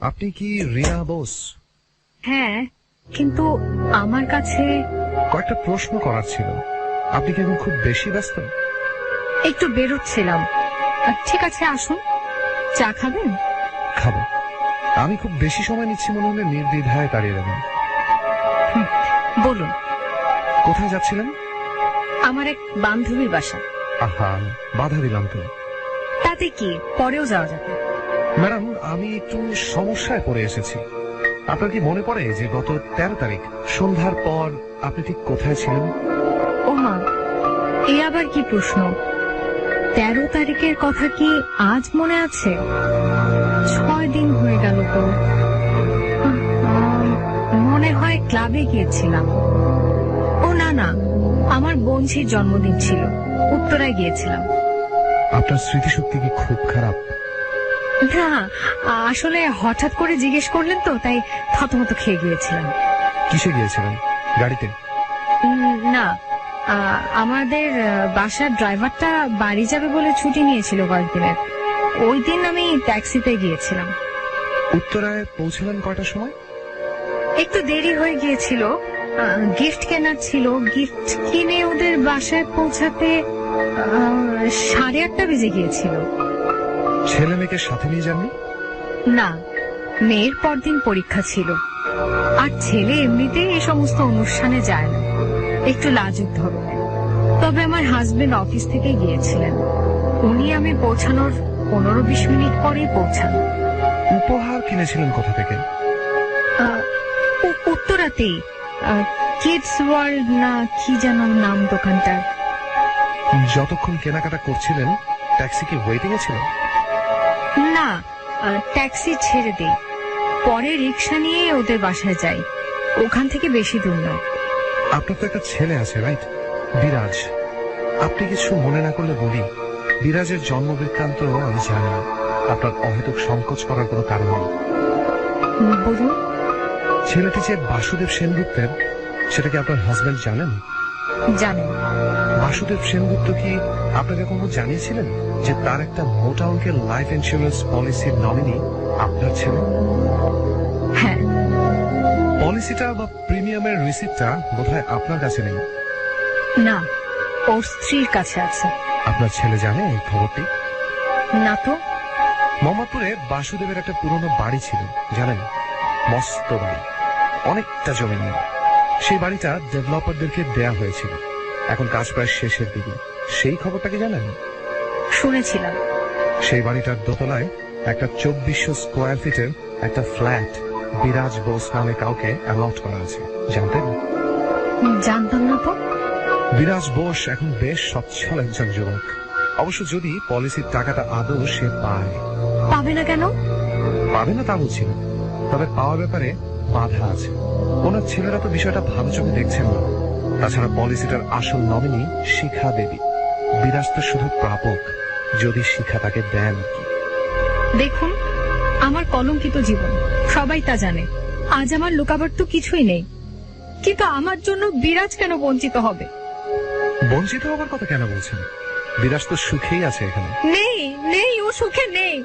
আপনি কি রিয়া বোস? হ্যাঁ, কিন্তু আমার কাছে কয়েকটা প্রশ্ন করার ছিল। আপনি কি এখন খুব বেশি ব্যস্ত? একটু বেরোচ্ছিলাম। ঠিক আছে, আসুন। চা খাবেন? খাবো। আমি খুব বেশি সময় নিচ্ছি মনে হলে নির্দ্বিধায় তাড়িয়ে দেবেন। বলুন। কোথায় যাচ্ছিলেন? আমার এক বান্ধবীর বাসা। আহা, বাধা দিলাম তো। তাতে কি, পরেও যাওয়া যাবে। ম্যাডাম, আমি একটু সমস্যায় পড়ে এসেছি। আপনার কি মনে পড়ে যে গত 13 তারিখ সন্ধ্যার পর আপনি ঠিক কোথায় ছিলেন? ও মা, এ আবার কি প্রশ্ন? 13 তারিখের কথা কি আজ মনে আছে? 6 দিন হয়ে গেল তো। মনে হয় ক্লাবে গিয়েছিলাম। ও না না, আমার বোনঝির জন্মদিন ছিল, উত্তরায় গিয়েছিলাম। আপনার স্মৃতিশক্তি কি খুব খারাপ? না, আসলে হঠাৎ করে জিজ্ঞেস করলেন তো, তাই থতমত খেয়ে গিয়েছিলাম। কিসে গিয়েছিলেন? গাড়িতে? না, আমাদের বাসার ড্রাইভারটা বাড়ি যাবে বলে ছুটি নিয়েছিল কয়েকদিনের। ওই দিন আমি ট্যাক্সিতে গিয়েছিলাম। উত্তরায় পৌঁছলেন কয়টার সময়? একটু দেরি হয়ে গিয়েছিল, গিফট কেনার ছিল। গিফট কিনে ওদের বাসায় পৌঁছাতে 8:30 বেজে গিয়েছিল। ছেলে মেয়েকে সাথে নিয়ে যাননি? না, মেয়ের পরদিন পরীক্ষা ছিল, আর ছেলে এমনিতেই এই সমস্ত অনুষ্ঠানে যায় না, একটু লাজুক ধরনের। তবে আমার হাজবেন্ড অফিস থেকে গিয়েছিলেন, উনি আমি পৌঁছানোর 15-20 মিনিট পরেই পৌঁছান। উপহার কিনেছিলেন কোথা থেকে? উত্তরাতেই, কিডস ওয়ার্ল্ড না কি যেন নাম দোকানটার। যতক্ষণ কেনাকাটা করছিলেন ট্যাক্সি কি ওয়েটিং এ ছিল? না, ট্যাক্সি ছেড়ে দেই, পরে রিক্সা নিয়ে ওদের বাসায় যাই, ওখান থেকে বেশি দূর নয়। আপনার তো একটা ছেলে আছে, রাইট? বিরাজ। আপনি কিছু মনে না করলে বলি, বিরাজের জন্ম বৃত্তান্ত আমি জানি না। আপনার অহেতুক সংকোচ করার কোনো কারণ নেই। বলুন। ছেলেটি যে বাসুদেব সেনগুপ্তের, সেটা কি আপনার হাজবেন্ড জানেন? জানেন। বাসুদেব সেনগুপ্ত কি আপনাকে কখনো জানিয়েছিলেন যে তার একটা মোটা অঙ্কের লাইফ ইন্স্যুরেন্স পলিসির নমিনি আপনার ছেলে? হ্যাঁ। পলিসিটা বা প্রিমিয়ামের রিসিপ্টটা বোধহয় আপনার কাছে নেই। না, ওর স্ত্রীর কাছে আছে। আপনার ছেলে জানে এই খবরটি? না তো। মোহাম্মদপুরে বাসুদেবের একটা পুরনো বাড়ি ছিল, জানেন? মস্ত বাড়ি, অনেকটা জমি নিয়ে। সেই বাড়িটা ডেভেলপারদেরকে দেয়া হয়েছিল, এখন কাজ প্রায় শেষের দিকে। সেই খবরটা কি জানেন? শুনেছিলাম। সেই বাড়িটার দোতলায় একটা 2400 স্কোয়ার ফিটের একটা ফ্ল্যাট বিরাজ বোস নামে কাউকে অ্যালট করা আছে, জানতেন? জানতাম না তো। বিরাজ বোস এখন বেশ সচ্ছল একজন যুবক, অবশ্য যদি পলিসির টাকাটা আদৌ সে পায়। পাবে না কেন? পাবে না তা বলছি না, তবে পাওয়ার ব্যাপারে বাধা আছে। ওনার ছেলেরা তো বিষয়টা ভালো চোখে দেখছেন না। তাছাড়া পলিসিটার আসল নমিনি শিখা দেবী, বিরাজ তো শুধু প্রাপক, যদি শিখা তাকে দেন আর কি। দেখুন, আমার কলঙ্কিত জীবন, সবাই তা জানে। আজ আমার লুকাবার তো কিছুই নেই, কিন্তু আমার জন্য বিরাজ কেন বঞ্চিত হবে? বঞ্চিত হবার কথা কেন বলছেন? বিরাজ তো সুখেই আছে এখানে। নেই নেই, ও সুখে নেই।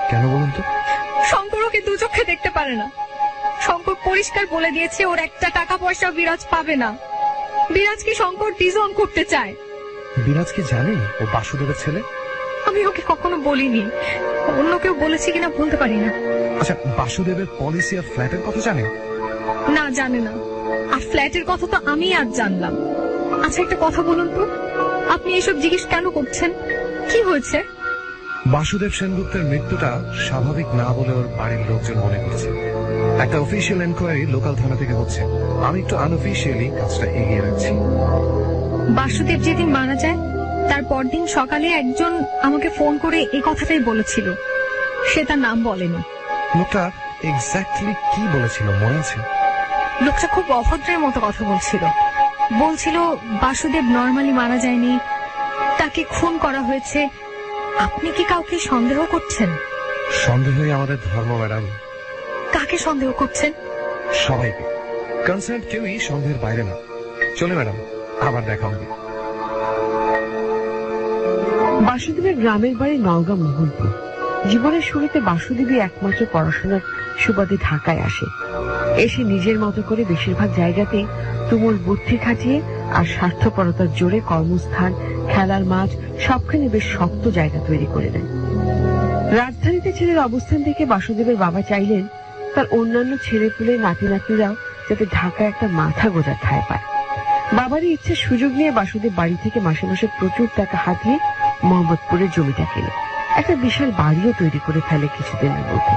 কেন বলুন তো? শঙ্কর ওকে দু চোখে দেখতে পারে না। শঙ্কর পরিষ্কার বলে দিয়েছে ওর একটা টাকা পয়সা বিরাজ পাবে না। বিরাজকে শঙ্কর ডিজোন করতে চায়। বিরাজ কি জানে ও বাসুদেবের ছেলে? আমি ওকে কখনো বলিনি, অন্য কেউ বলেছে কিনা বলতে পারি না। আচ্ছা, বাসুদেবের পলিসি আর ফ্ল্যাটের কথা জানে? না, জানে না। আর ফ্ল্যাটের কথা তো আমি আজ জানলাম। আচ্ছা, একটা কথা বলুন তো, আপনি এসব জিজ্ঞেস কেন করছেন? কি হয়েছে? বাসুদেব সেনগুপ্তের মৃত্যুটা স্বাভাবিক না বলে ওর বাড়ির লোকজন মনে করছে। একটা অফিসিয়াল এনকোয়ারি লোকাল থানা থেকে হচ্ছে, আমি একটু আনঅফিসিয়ালি কাজটা এগিয়ে রাখছি। বাসুদেব যেদিন মারা যায় তার পরদিন সকালে একজন আমাকে ফোন করে এই কথাটাই বলেছিল। সে তার নাম বলেনি। লোকটা এক্স্যাক্টলি কি বলেছিল মনে আছে? লোকটা খুব অভদ্রের মতো কথা বলছিল। বলছিল বাসুদেব নরমালি মারা যায়নি, তাকে খুন করা হয়েছে। আপনি কি কাউকে সন্দেহ করছেন? সন্দেহই আমাদের ধর্ম, ম্যাডাম। কাকে সন্দেহ করছেন? সবাইকে। কনসার্ন কেউই সন্দেহের বাইরে না। চলে ম্যাডাম, আবার দেখা হবে। বাসুদেবের গ্রামের বাড়ি নওগাঁ মোহনপুর। জীবনের শুরুতে বাসুদেবী একমাত্র পড়াশোনার সুবাদে ঢাকায় আসে। এসে নিজের মতো করে বেশিরভাগ জায়গাতেই তুমুল বুদ্ধি খাটিয়ে আর স্বার্থপরতার জোরে কর্মস্থান, খেলার মাঠ সবখানে বেশ শক্ত জায়গা তৈরি করে নেয়। রাজধানীতে ছেলের অবস্থান থেকে বাসুদেবের বাবা চাইলেন তার অন্যান্য ছেলেপুলে নাতি নাতনিরাও যাতে ঢাকায় একটা মাথা গোঁজার ঠাঁই পায়। বাবারই ইচ্ছে সুযোগ নিয়ে বাসুদেব বাড়ি থেকে মাসে মাসে প্রচুর টাকা হাতিয়ে মোহাম্মদপুরের জমিটা কেনে একটা বিশাল বাড়িও তৈরি করে ফেলে কিছুদিনের মধ্যে।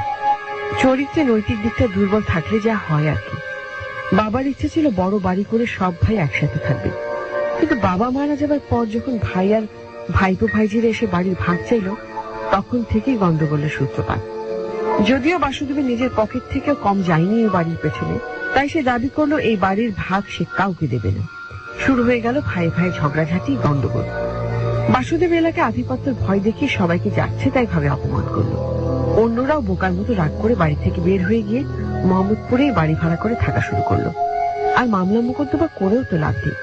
চরিত্রে নৈতিক দিকটা দুর্বল থাকলে যা হয় আর কি। বাবার ইচ্ছে ছিল বড় বাড়ি করে সব ভাই একসাথে থাকবে, কিন্তু বাবা মারা যাবার পর যখন ভাই আর ভাইপো ভাইজিরা এসে বাড়ির ভাগ চাইল, তখন থেকেই গন্ডগোলের সূত্রপাত। যদিও বাসুদেবের নিজের পকেট থেকেও কম যায়নি এই বাড়ির পেছনে, তাই সে দাবি করলো এই বাড়ির ভাগ সে কাউকে দেবে না। শুরু হয়ে গেল ভাই ভাই ঝগড়াঝাটি, গন্ডগোল। বাসুদেব এলাকায় আধিপত্যের ভয় দেখিয়ে সবাইকে যাচ্ছে তাই ভাবে অপমান করলো। অন্যরাও বোকার মতো রাগ করে বাড়ি থেকে বের হয়ে গিয়ে মোহাম্মদপুরেই বাড়ি ভাড়া করে থাকা শুরু করলো। আর মামলা মোকদ্দমা করেও তো লাভ নেই।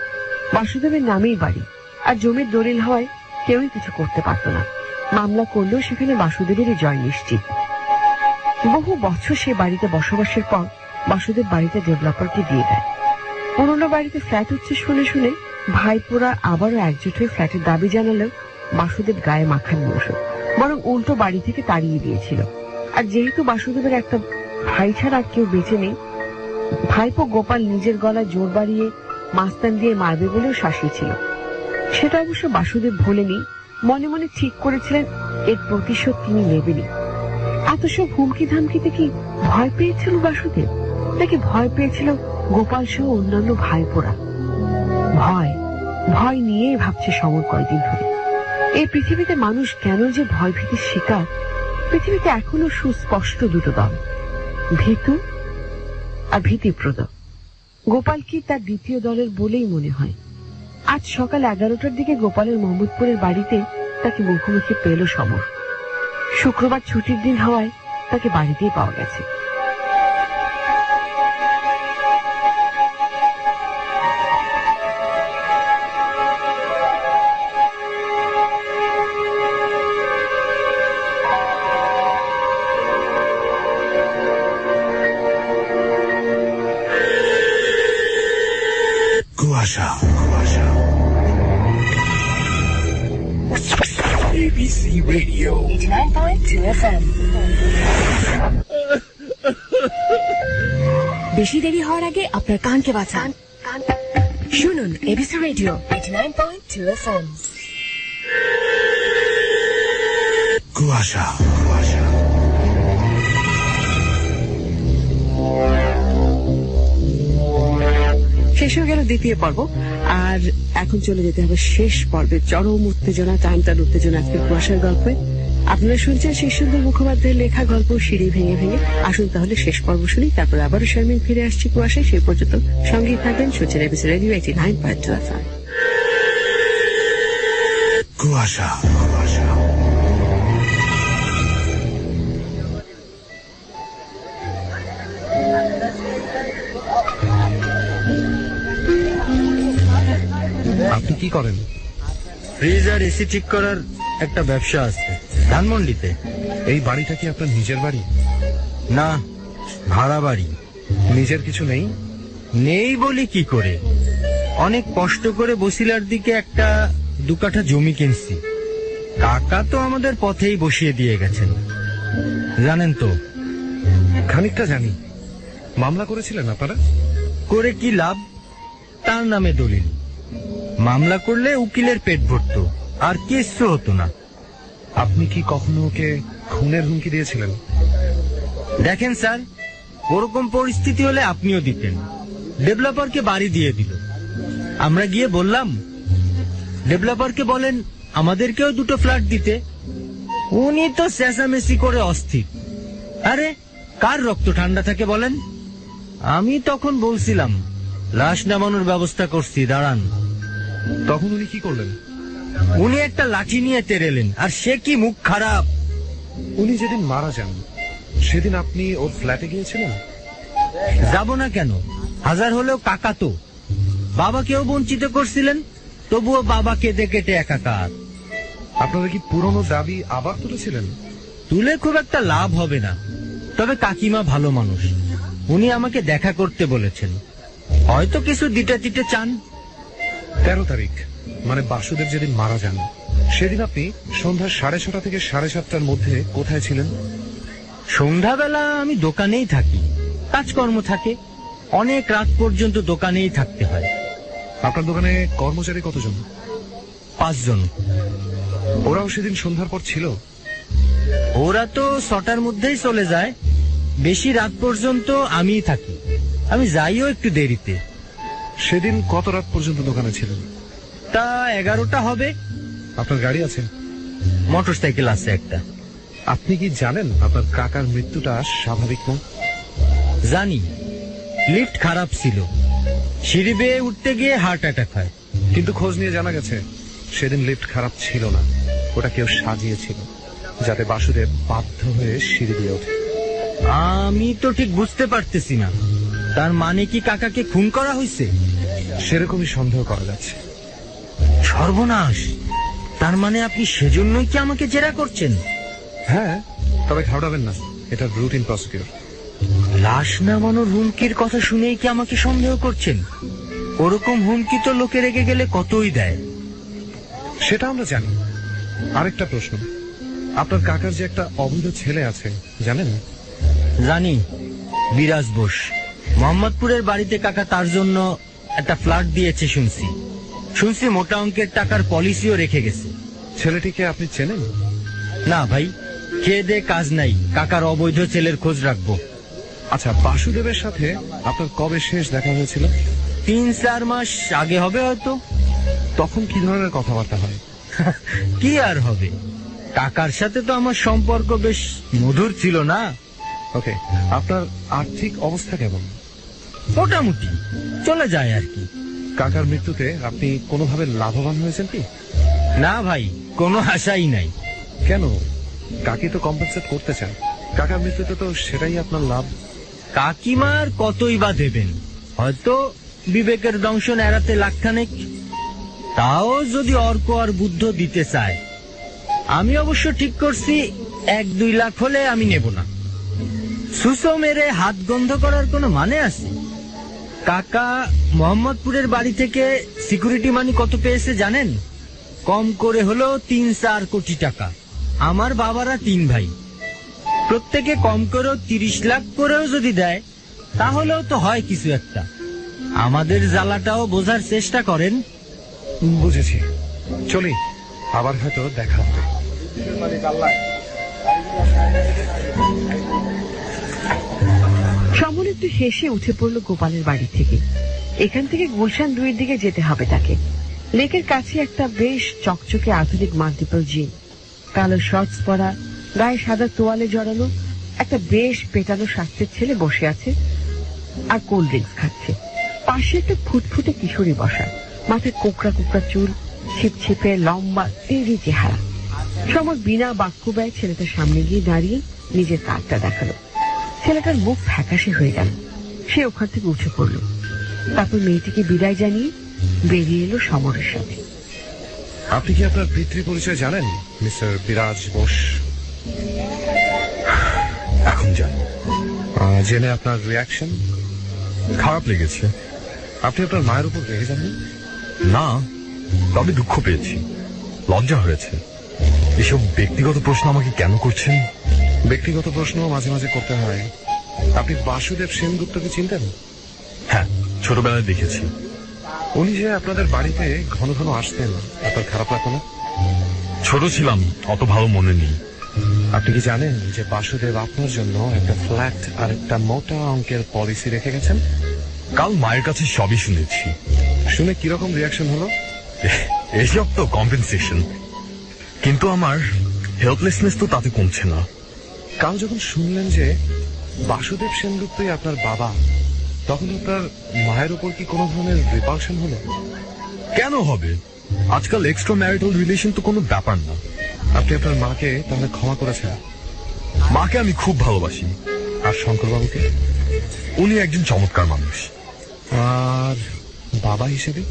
বাসুদেবের নামেই বাড়ি, আর জমির দলিল হওয়ায় কেউই কিছু করতে পারত না। মামলা করলেও সেখানে বাসুদেবেরই জয় নিশ্চিত। বহু বছর সে বাড়িতে বসবাসের পর বাসুদেব বাড়িতে ডেভেলপারকে দিয়ে দেয়। পুরোনো বাড়িতে ফ্ল্যাট হচ্ছে শুনে শুনে ভাইপোরা আবারও একজোট হয়ে ফ্ল্যাটের দাবি জানালেও বাসুদেব গায়ে মাখানি ওষুধ, বরং উল্টো বাড়ি থেকে তাড়িয়ে দিয়েছিল। আর যেহেতু বাসুদেবের একটা ভাই ছাড়া আর কেউ বেঁচে নেই, ভাইপো গোপাল নিজের গলায় জোর বাড়িয়ে মাস্তান দিয়ে মারবে বলেও শাসিয়েছিল। সেটা অবশ্য বাসুদেব ভোলেনি, মনে মনে ঠিক করেছিলেন এর প্রতিশোধ তিনি নেবেনই। এত সব হুমকি ধামকিতে কি ভয় পেয়েছিল বাসুদেব, নাকি ভয় পেয়েছিল গোপাল সহ অন্যান্য ভাইপোরা? ভয় ভয় নিয়েই ভাবছে সমর কয়দিন ধরে। এই পৃথিবীতে মানুষ কেন যে ভয় ভীতির শিকার, পৃথিবীতে এখনো সুস্পষ্ট দুটো দল, ভীতু আর ভীতিপ্রদ। গোপাল কি তার দ্বিতীয় দলের বলেই মনে হয়। আজ সকাল 11টার দিকে গোপালের মোহাম্মদপুরের বাড়িতে তাকে মুখোমুখি পেল সমর। শুক্রবার ছুটির দিন হওয়ায় তাকে বাড়িতেই পাওয়া গেছে। কুয়াশা ABC Radio 89.2 FM। বেশি দেরি হওয়ার আগে আপনার কানকে বাঁচান, শুনুন এবিসি রেডিও 89.2 FM। কুয়াশা শেষ হয়ে গেল দ্বিতীয় পর্ব, আর এখন চলে যেতে হবে শেষ পর্বে। চরম উত্তেজনা, টানটান উত্তেজনা আজকে কুয়াশার গল্পে। আপনারা শুনছেন শীর্ষেন্দু মুখোপাধ্যায়ের লেখা গল্প সিঁড়ি ভেঙে ভেঙে। আসুন তাহলে শেষ পর্ব শুনি, তারপর আবারও শারমিন ফিরে আসছি কুয়াশায়। সেই পর্যন্ত সঙ্গেই থাকবেন শুনছেন এবিসি রেডিও 89.2 FM। কুয়াশা আপনি কি করেন? ফ্রিজ আর এসি ঠিক করার একটা ব্যবসা আছে ধানমন্ডিতে। এই বাড়িটা কি আপনার নিজের বাড়ি? না, ভাড়া বাড়ি। নিজের কিছু নেই? নেই বলি কি করে, অনেক কষ্ট করে বসিলার দিকে একটা 2 কাঠা জমি কিনছি। কাকা তো আমাদের পথেই বসিয়ে দিয়ে গেছেন, জানেন তো। খানিকটা জানি। মামলা করেছিলেন আপনারা? করে কি লাভ, তার নামে দলিল। মামলা করলে উকিলের পেট ভরতো, আর কিছু হতো না। আপনি কি কখনো ওকে খুনের হুমকি দিয়েছিলেন? দেখেন স্যার, ওরকম পরিস্থিতি হলে আপনিও দিতেন। ডেভেলপারকে বাড়ি দিয়ে দিল, আমরা গিয়ে বললাম, ডেভেলপারকে বলেন আমাদেরকেও 2টো ফ্ল্যাট দিতে। উনি তো চেঁচামেচি করে অস্থির। আরে কার রক্ত ঠান্ডা থাকে বলেন? আমি তখন বলছিলাম লাশ নামানোর ব্যবস্থা করছি, দাঁড়ান। তখন উনি কি করলেন? উনি একটা লাঠি নিয়ে তেড়েলেন, আর সে কি মুখ খারাপ। উনি যেদিন মারা যান সেদিন আপনি ওর ফ্ল্যাটে গিয়েছিলেন? যাব না কেন, হাজার হলেও কাকা তো। বাবাকেও বঞ্চিত করছিলেন, তবুও বাবা কেঁদে কেটে একাকার। আপনারা কি পুরনো দাবি আবার তুলেছিলেন? তুলে খুব একটা লাভ হবে না, তবে কাকিমা ভালো মানুষ, উনি আমাকে দেখা করতে বলেছেন। হয়তো কিছু দিতে দিতে চান। 13 তারিখ মানে বাসুদেব যেদিন মারা যান সেদিন আপনি সন্ধ্যা 6:30 থেকে 7:30টার মধ্যে কোথায় ছিলেন? সন্ধ্যাবেলা আমি দোকানেই থাকি, কাজকর্ম থাকে, অনেক রাত পর্যন্ত দোকানেই থাকতে হয়। আপনার দোকানে কর্মচারী কতজন? 5 জন। ওরাও সেদিন সন্ধ্যার পর ছিল? ওরা তো 6টার মধ্যেই চলে যায়, বেশি রাত পর্যন্ত আমিই থাকি। আমি যাইও একটু দেরিতে। সেদিন কত রাত পর্যন্ত দোকানে ছিলেন? তা 11টা হবে। আপনার গাড়ি আছে? মোটরসাইকেল আছে একটা। আপনি কি জানেন আপনার কাকার মৃত্যুটা স্বাভাবিক না? জানি, লিফট খারাপ ছিল, সিঁড়ি বেয়ে উঠতে গিয়ে হার্ট অ্যাটাক হয়। কিন্তু খোঁজ নিয়ে জানা গেছে সেদিন লিফট খারাপ ছিল না, ওটা কেউ সাজিয়েছিল যাতে বাসুদেব বাধ্য হয়ে সিঁড়ি দিয়ে ওঠে। আমি তো ঠিক বুঝতে পারতেছি না, তার মানে কি কাকাকে খুন করা হয়েছে? সেরকমই সন্দেহ করা যাচ্ছে। সর্বনাশ, তার মানে আপনি সেজন্যই কি আমাকে জেরা করছেন? হ্যাঁ, তবে ঘাবড়াবেন না, এটা রুটিন প্রসিকিউর। লাশ নামানোর হুমকির কথা শুনেই কি আমাকে সন্দেহ করছেন? ওরকম হুমকি তো লোকে রেগে গেলে কতই দেয়। সেটা আমরা জানি। আরেকটা প্রশ্ন, আপনার কাকার যে একটা অবৈধ ছেলে আছে জানেন? জানি, বিরাজ বোস। মোহাম্মদপুরের বাড়িতে কাকা তার জন্য একটা ফ্ল্যাট দিয়েছে শুনছি মোটা অঙ্কের টাকার পলিসিও রেখে গেছে। ছেলেটিকে আপনি চেনেন? না ভাই, খেয়ে দে কাজ নাই, কাকার অবৈধ ছেলের খোঁজ রাখবো। আচ্ছা, বাসুদেবের সাথে আপনার কবে শেষ দেখা হয়েছিল? 3-4 মাস আগে হবে হয়তো। তখন কি ধরনের কথাবার্তা হয়? কি আর হবে, কাকার সাথে তো আমার সম্পর্ক বেশ মধুর ছিল না। ওকে, আপনার আর্থিক অবস্থা কেমন? মোটামুটি চলে যায় আর কি। কাকার মৃত্যুতে আপনি কোনোভাবে লাভবান হয়েছেন কি? না ভাই, কোনো আশাই নাই। কেন? কাকি তো কম্পেনসেট করতে চান, কাকার মৃত্যুতে তো সেটাই আপনার লাভ। কাকিমার কতই বা দেবেন, হয়তো বিবেকের দংশন এড়াতে লাখখানেক, তাও যদি অর্ক আর বুদ্ধ দিতে চায়। আমি অবশ্য ঠিক করছি 1-2 লাখ হলে আমি নেব না। সুসো মেরে হাত গন্ধ করার কোনো মানে আছে? কাকা মোহাম্মদপুরের বাড়ি থেকে সিকিউরিটি মানি কত পেয়েছে জানেন? কম করে হলো 3-4 কোটি টাকা। আমার বাবারা 3 ভাই, প্রত্যেকে কম করেও 30 লাখ করেও যদি দেয় তাহলেও তো হয় কিছু একটা। আমাদের জ্বালাটাও বোঝার চেষ্টা করেন। বুঝেছি, চলি, আবার হয়তো দেখা হবে। সমন একটু হেসে উঠে পড়ল গোপালের বাড়ি থেকে। এখান থেকে গুলশান 2-এর দিকে যেতে হবে তাকে। লেকের কাছে একটা বেশ চকচকে আধুনিক মাল্টিপল জিম, কালো শর্টস পরা, গায়ে সাদা তোয়ালে জড়ানো একটা বেশ পেটানো স্বাস্থ্যের ছেলে বসে আছে আর কোল্ড ড্রিঙ্কস খাচ্ছে। পাশে একটা ফুটফুটে কিশোরী বসা, মাথায় কোকড়া কোকড়া চুল, ছিপছিপে লম্বা তেজি চেহারা। সমর বিনা বাক্য ব্যয় ছেলেটার সামনে গিয়ে দাঁড়িয়ে নিজের কার্ডটা দেখালো। ছেলেটার মুখ ফ্যাকাশে হয়ে গেল। সে ওখান থেকে উঠে পড়ল। তারপর মেয়েটিকে বিদায় জানিয়ে বেরিয়ে এলো সমরের সাথে। আপনি কি আপনার পিতৃ পরিচয় জানেন, মিস্টার বিরাজ বোস? এখন জানি। জেনে আপনার রিয়াকশন? খারাপ লেগেছে। আপনি আপনার মায়ের উপর রেগে যাননি? না, তবে দুঃখ পেয়েছি, লজ্জা হয়েছে। এসব ব্যক্তিগত প্রশ্ন আমাকে কেন করছেন? ব্যক্তিগত প্রশ্ন মাঝে মাঝে করতে হয়। আপনি বাসুদেব সেনগুপ্তকে চিনতেন? হ্যাঁ, ছোটবেলায় দেখেছি। উনি যে আপনাদের বাড়িতে ঘন ঘন আসতেন, আপনার খারাপ লাগতো না? ছোট ছিলাম, অত ভালো মনে নেই। আপনি কি জানেন যে বাসুদেব আপনার জন্য একটা ফ্ল্যাট আর একটা মোটা অঙ্কের পলিসি রেখে গেছেন? কাল মায়ের কাছে সবই শুনেছি। শুনে কিরকম রিয়াকশন হলো? এসব তো কম্পেনসেশন, কিন্তু আমার হেল্পলেসনেস তো তাতে কমছে না। কাল যখন শুনলেন যে বাসুদেব সেনগুপ্তই আপনার বাবা, তখন আপনার মায়ের উপর কি কোনো ধরনের রিপালশন হলো? কেন হবে? আজকাল এক্সট্রা ম্যারিটাল রিলেশন তো কোনো ব্যাপার না। আপনি আপনার মাকে তাহলে ক্ষমা করেছেন? মাকে আমি খুব ভালোবাসি। আর শঙ্করবাবুকে? উনি একজন চমৎকার মানুষ। আর বাবা হিসেবে?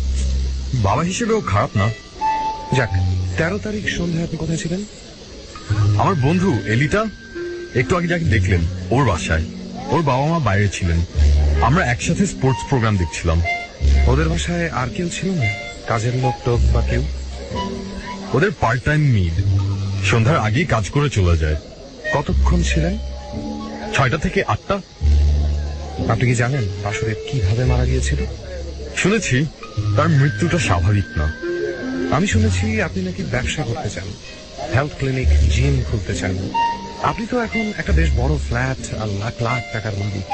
বাবা হিসেবেও খারাপ না। যাক, 13 তারিখ সন্ধ্যায় আপনি কোথায় ছিলেন? আমার বন্ধু এলিটা, একটু আগে যাকে দেখলেন, ওর বাসায়। ওর বাবা মা বাইরে ছিলেন, আমরা একসাথে স্পোর্টস প্রোগ্রাম দেখছিলাম। ওদের বাসায় আর কেউ ছিল না? কাজের লোক টোক বা কেউ? ওদের পার্ট টাইম মিড, সন্ধ্যার আগেই কাজ করে চলে যায়। কতক্ষণ ছিলেন? 6টা থেকে 8টা। আপনি কি জানেন বাসুদেব কিভাবে মারা গিয়েছিল? শুনেছি তার মৃত্যুটা স্বাভাবিক না। আমি শুনেছি আপনি নাকি ব্যবসা করতে চান, হেলথ ক্লিনিক, জিম খুলতে চান। আপনি তো এখন একটা বেশ বড় ফ্ল্যাট আর লাখ লাখ টাকার মালিক।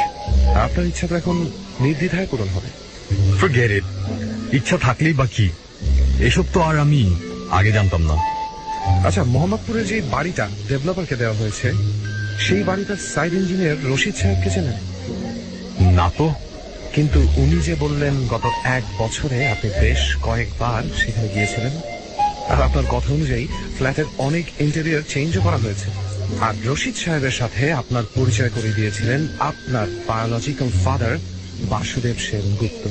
আপনার ইচ্ছা তো এখন নির্দ্বিধায় পূরণ হবে। Forget it. ইচ্ছা থাকলেই বা কি, এসব তো আর আমি আগে জানতাম না। আচ্ছা, মোহাম্মদপুরের যে বাড়িটা ডেভেলপারকে দেওয়া হয়েছে, সেই বাড়িটার সাইড ইঞ্জিনিয়ার রশিদ সাহেবকে চেনেন? না তো। কিন্তু উনি যে বললেন গত 1 বছরে আপনি বেশ কয়েকবার সেখানে গিয়েছিলেন, আর আপনার কথা অনুযায়ী ফ্ল্যাটের অনেক ইন্টেরিয়র চেঞ্জও করা হয়েছে। আর রশিদ সাহেবের সাথে আপনার পরিচয় করে দিয়েছিলেন আপনার বায়োলজিক্যাল ফাদার বাসুদেব সেনগুপ্ত।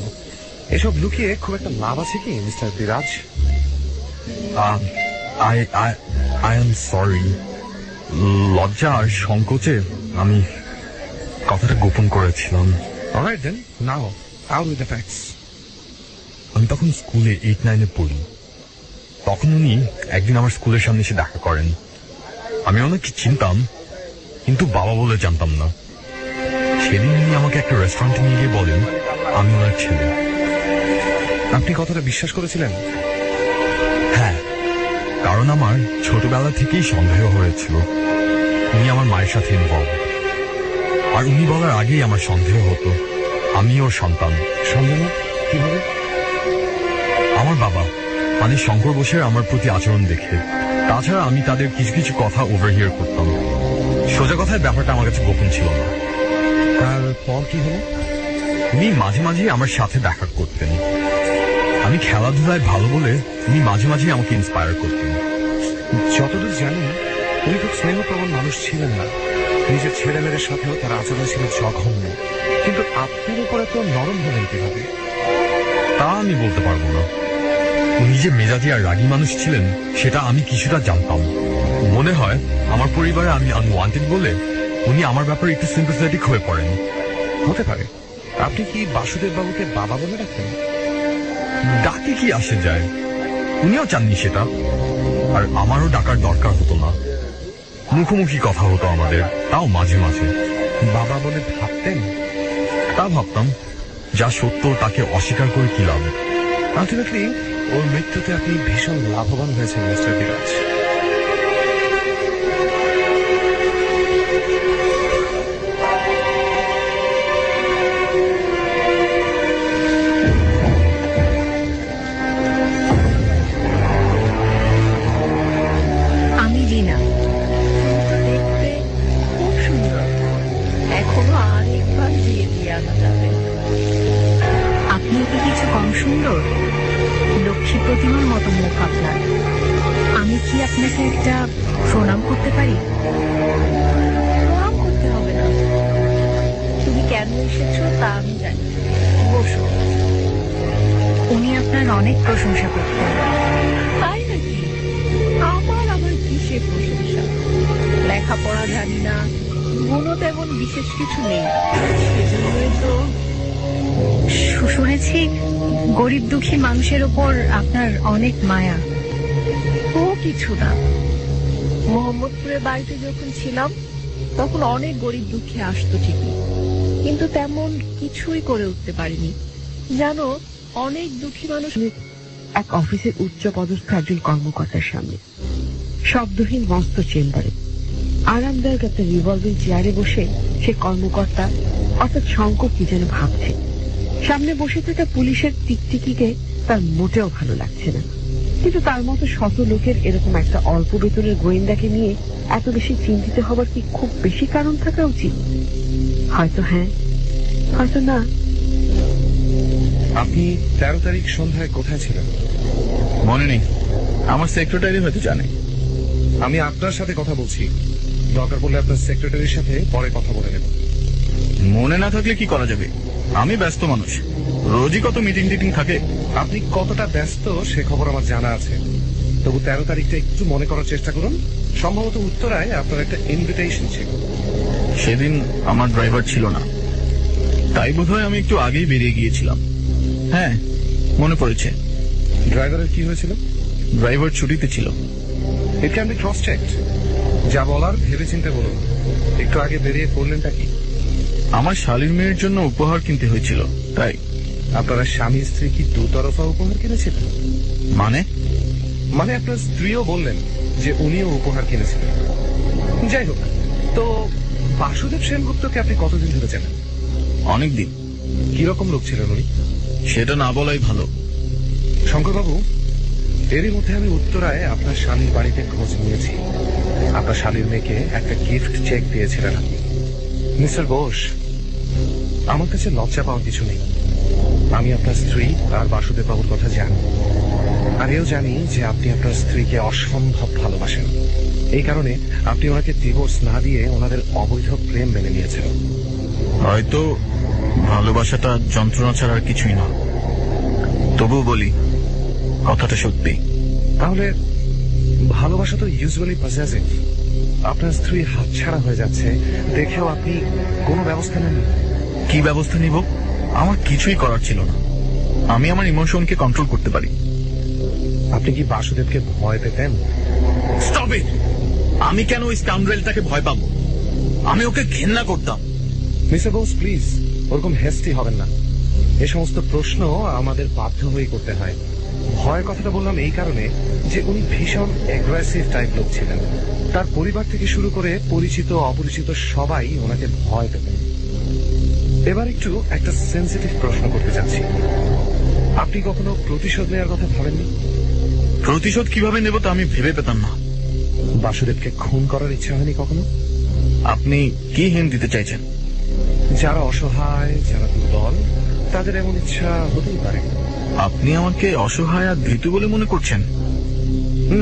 এসব লুকিয়ে খুব একটা লাভ আছে কি mister Viraj? I am sorry. লজ্জা আর সংকোচে আমি কথাটা গোপন করেছিলাম। Alright then, now out with the facts. আমি তখন স্কুলে 8-9-এ পড়ি। তখন উনি একদিন আমার স্কুলের সামনে এসে দেখা করেন। আমি ওনাকে চিনতাম, কিন্তু বাবা বলে জানতাম না। সেদিন উনি আমাকে একটা রেস্টুরেন্টে নিয়ে গিয়ে বলেন আমি ওনার ছেলে। আপনি কথাটা বিশ্বাস করেছিলেন? হ্যাঁ, কারণ আমার ছোটবেলা থেকেই সন্দেহ হয়েছিল উনি আমার মায়ের সাথে ইনভলভ, আর উনি বলার আগেই আমার সন্দেহ হতো আমি ওর সন্তান। সন্দেহ কিভাবে? আমার বাবা মানে শঙ্কর বোসের আমার প্রতি আচরণ দেখে, তাছাড়া আমি তাদের কিছু কিছু কথা ওভারহিয়ার করতাম। সোজা কথায় ব্যাপারটা আমার কাছে গোপন ছিল না। তারপর কি হলো? উনি মাঝে মাঝে আমার সাথে দেখা করতেন। আমি খেলাধুলায় ভালো বলে উনি মাঝে মাঝে আমাকে ইন্সপায়ার করতেন। যতদূর জানি উনি খুব স্নেহপ্রবণ মানুষ ছিলেন না। নিজের ছেলেমেয়েদের সাথেও তার আচরণ ছিল জঘন্য। কিন্তু আপনার উপরে তো নরম হলেন কিভাবে? তা আমি বলতে পারবো না। উনি যে মেজাজি আর রাগী মানুষ ছিলেন সেটা আমি কিছুটা জানতাম। মনে হয় আমার পরিবারে আমি আনওয়ান্টেড বলে উনি আমার ব্যাপারে একটু সিম্পাথেটিক হয়ে পড়েন। হতে পারে। আপনি কি বাসুদেব বাবুকে বাবা বলে রাখেন? ডাকে কি আসে যায়, উনিও চাননি সেটা, আর আমারও ডাকার দরকার হতো না। মুখোমুখি কথা হতো আমাদের, তাও মাঝে মাঝে। বাবা বলে ভাবতেন? তা ভাবতাম, যা সত্য তাকে অস্বীকার করে কি লাভ। আলটিমেটলি ওর মৃত্যুতে আপনি ভীষণ লাভবান হয়েছেন মিস্টার বিরাজ। আমি রিনা। দেখতে খুব সুন্দর, এখনো আরেকবার বিয়ে দিয়ে আনা যাবে। আপনি কি কিছু কম সুন্দর? লক্ষ্মী প্রতিমার মতো মুখ আপনার। আমি কি আপনাকে একটা প্রণাম করতে পারি? প্রণাম করতে হবে না, তুমি কেন এসেছো তা আমি জানি। বসো। উনি আপনার অনেক প্রশংসা করতেন। তাই নাকি? আমার আবার কিসের প্রশংসা? লেখাপড়া জানি না, গুণও তেমন বিশেষ কিছু নেই, সেজন্যই তো। শুনেছি গরিব দুঃখী মানুষের ওপর আপনার অনেক মায়া। ও কিছু না, মোহাম্মদপুরের বাড়িতে যখন ছিলাম তখন অনেক গরিব দুঃখী আসতো ঠিকই, কিন্তু তেমন কিছুই করে উঠতে পারিনি। জানো, অনেক দুঃখী মানুষ এক অফিসের উচ্চ পদস্থ একজন কর্মকর্তার সামনে, শব্দহীন মস্ত চেম্বারে আরামদায়ক একটা রিভলভিং চেয়ারে বসে সে কর্মকর্তা অর্থাৎ শঙ্কর কি যেন ভাবছে। সামনে বসে থাকা পুলিশের টিকটিকিকে তার মোটেও ভালো লাগছে না, কিন্তু তার মতো শত লোকের এরকম একটা অল্প বেতনের গোয়েন্দাকে নিয়ে এত বেশি চিন্তিত হবার কি খুব বেশি কারণ থাকা উচিত? হয়তো হ্যাঁ, হয়তো না। আপনি 13 তারিখ সন্ধ্যায় কোথায় ছিলেন? মনে নেই, আমার সেক্রেটারি হয়তো জানে। আমি আপনার সাথে কথা বলছি, দরকার পড়লে আপনার সেক্রেটারির সাথে পরে কথা বলে নেব। মনে না থাকলে কি করা যাবে, আমি ব্যস্ত মানুষ, রোজই কত মিটিং টিটিং থাকে। আপনি কতটা ব্যস্ত সে খবর আমার জানা আছে, তবু 13 তারিখটা একটু মনে করার চেষ্টা করুন। সম্ভবত উত্তরায় আপনার একটা ইনভিটেশন ছিল। সেদিন আমার ড্রাইভার ছিল না, তাই বোধহয় আমি একটু আগেই বেরিয়ে গিয়েছিলাম। হ্যাঁ, মনে পড়েছে। ড্রাইভারের কি হয়েছিল? ড্রাইভার ছুটিতে ছিল। It can be cross checked. যা বলার ভেবে চিন্তে বলুন। একটু আগে বেরিয়ে করলেনটা কি? আমার শালীর মেয়ের জন্য উপহার কিনতে হয়েছিল, তাই। আপনারা স্বামী স্ত্রী কি দুতরফা উপহার কিনেছিলেন? মানে আপনার স্ত্রীও বললেন যে উনিও উপহার কিনেছিলেন। যাই হোক, তো বাসুদেব সেনগুপ্তকে আপনি কতদিন ধরে জানেন? অনেকদিন। কিরকম লোক ছিলেন উনি? সেটা না বলাই ভালো। শঙ্করবাবু, এরই মধ্যে আমি উত্তরায় আপনার স্বামীর বাড়িতে খোঁজ নিয়েছি। আপনার স্বামীর মেয়েকে একটা গিফট চেক দিয়েছিলেন আপনি। মিস্টার বোস, আমার কাছে লজ্জা পাওয়ার কিছু নেই। আমি আপনার স্ত্রী আর বাসুদেব বাবুর কথা জানি, আর এও জানি যে আপনি আপনার স্ত্রীকে অসম্ভব ভালোবাসেন। এই কারণে আপনি ওনাকে ডিভোর্স না দিয়ে ওনাদের অবৈধ প্রেম মেনে নিয়েছেন। হয়তো ভালোবাসাটা যন্ত্রণা ছাড়া আর কিছুই না, তবু বলি কথাটা সত্যি। তাহলে ভালোবাসা তো ইউজুয়ালি পজেসিভ। আপনার স্ত্রী হাতছাড়া হয়ে যাচ্ছে দেখেও আপনি কোনো ব্যবস্থা নেন? কি ব্যবস্থা নিব? আমার কিছুই করার ছিল না। আমি আমার ইমোশনকে কন্ট্রোল করতে পারি। আপনি কি বাসুদেবকে ভয় পেতেন? Stop it! আমি কেন ওই স্কাউন্ড্রেলটাকে ভয় পাবো? আমি ওকে ঘেন্না করতাম। মিস্টার বোস প্লিজ ওরকম হেস্টি হবেন না। এই সমস্ত প্রশ্ন আমাদের বাধ্য হয়ে করতে হয়। ভয়ের কথাটা বললাম এই কারণে যে উনি ভীষণ অ্যাগ্রেসিভ টাইপ লোক ছিলেন। তার পরিবার থেকে শুরু করে পরিচিত অপরিচিত সবাই ওনাকে ভয় পেতেন। এবার একটু একটা সেন্সিটিভ প্রশ্ন করতে চাচ্ছি, আপনি কখনো প্রতিশোধ নেওয়ার কথা ভাবেননি? প্রতিশোধ কিভাবে নেব তা আমি ভেবে পেতাম না। বাসুদেবকে খুন করার ইচ্ছা হয়নি কখনো? আপনি কি হিন্ট দিতে চাইছেন? যারা অসহায়, যারা দুর্বল, তাদের এমন ইচ্ছা হতেই পারে। আপনি আমাকে অসহায় আর ভীতু বলে মনে করছেন?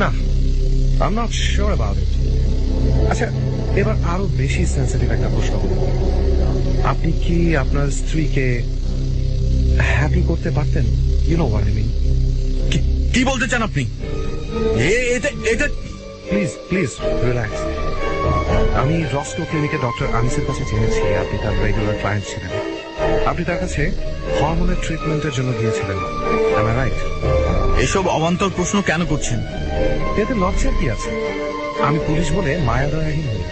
না, I am not sure about it. আচ্ছা, এবার আরো বেশি সেন্সিটিভ একটা প্রশ্ন করব, আপনি কি আপনার স্ত্রীকে হ্যাপি করতে পারতেন? You know what I mean. কি বলতে চান আপনি? এটা প্লিজ প্লিজ রিল্যাক্স। আমি রস্টো ক্লিনিকে ডক্টর আনিসের কাছে জেনেছি আপনি তার রেগুলার ক্লায়েন্ট ছিলেন। আপনি তার কাছে হরমোনের ট্রিটমেন্টের জন্য গিয়েছিলেন, am I right? এসব অবান্তর প্রশ্ন কেন করছেন? এতে লজ্জার কি আছে? আমি পুলিশ বলে মায়া দয়াহীন হই,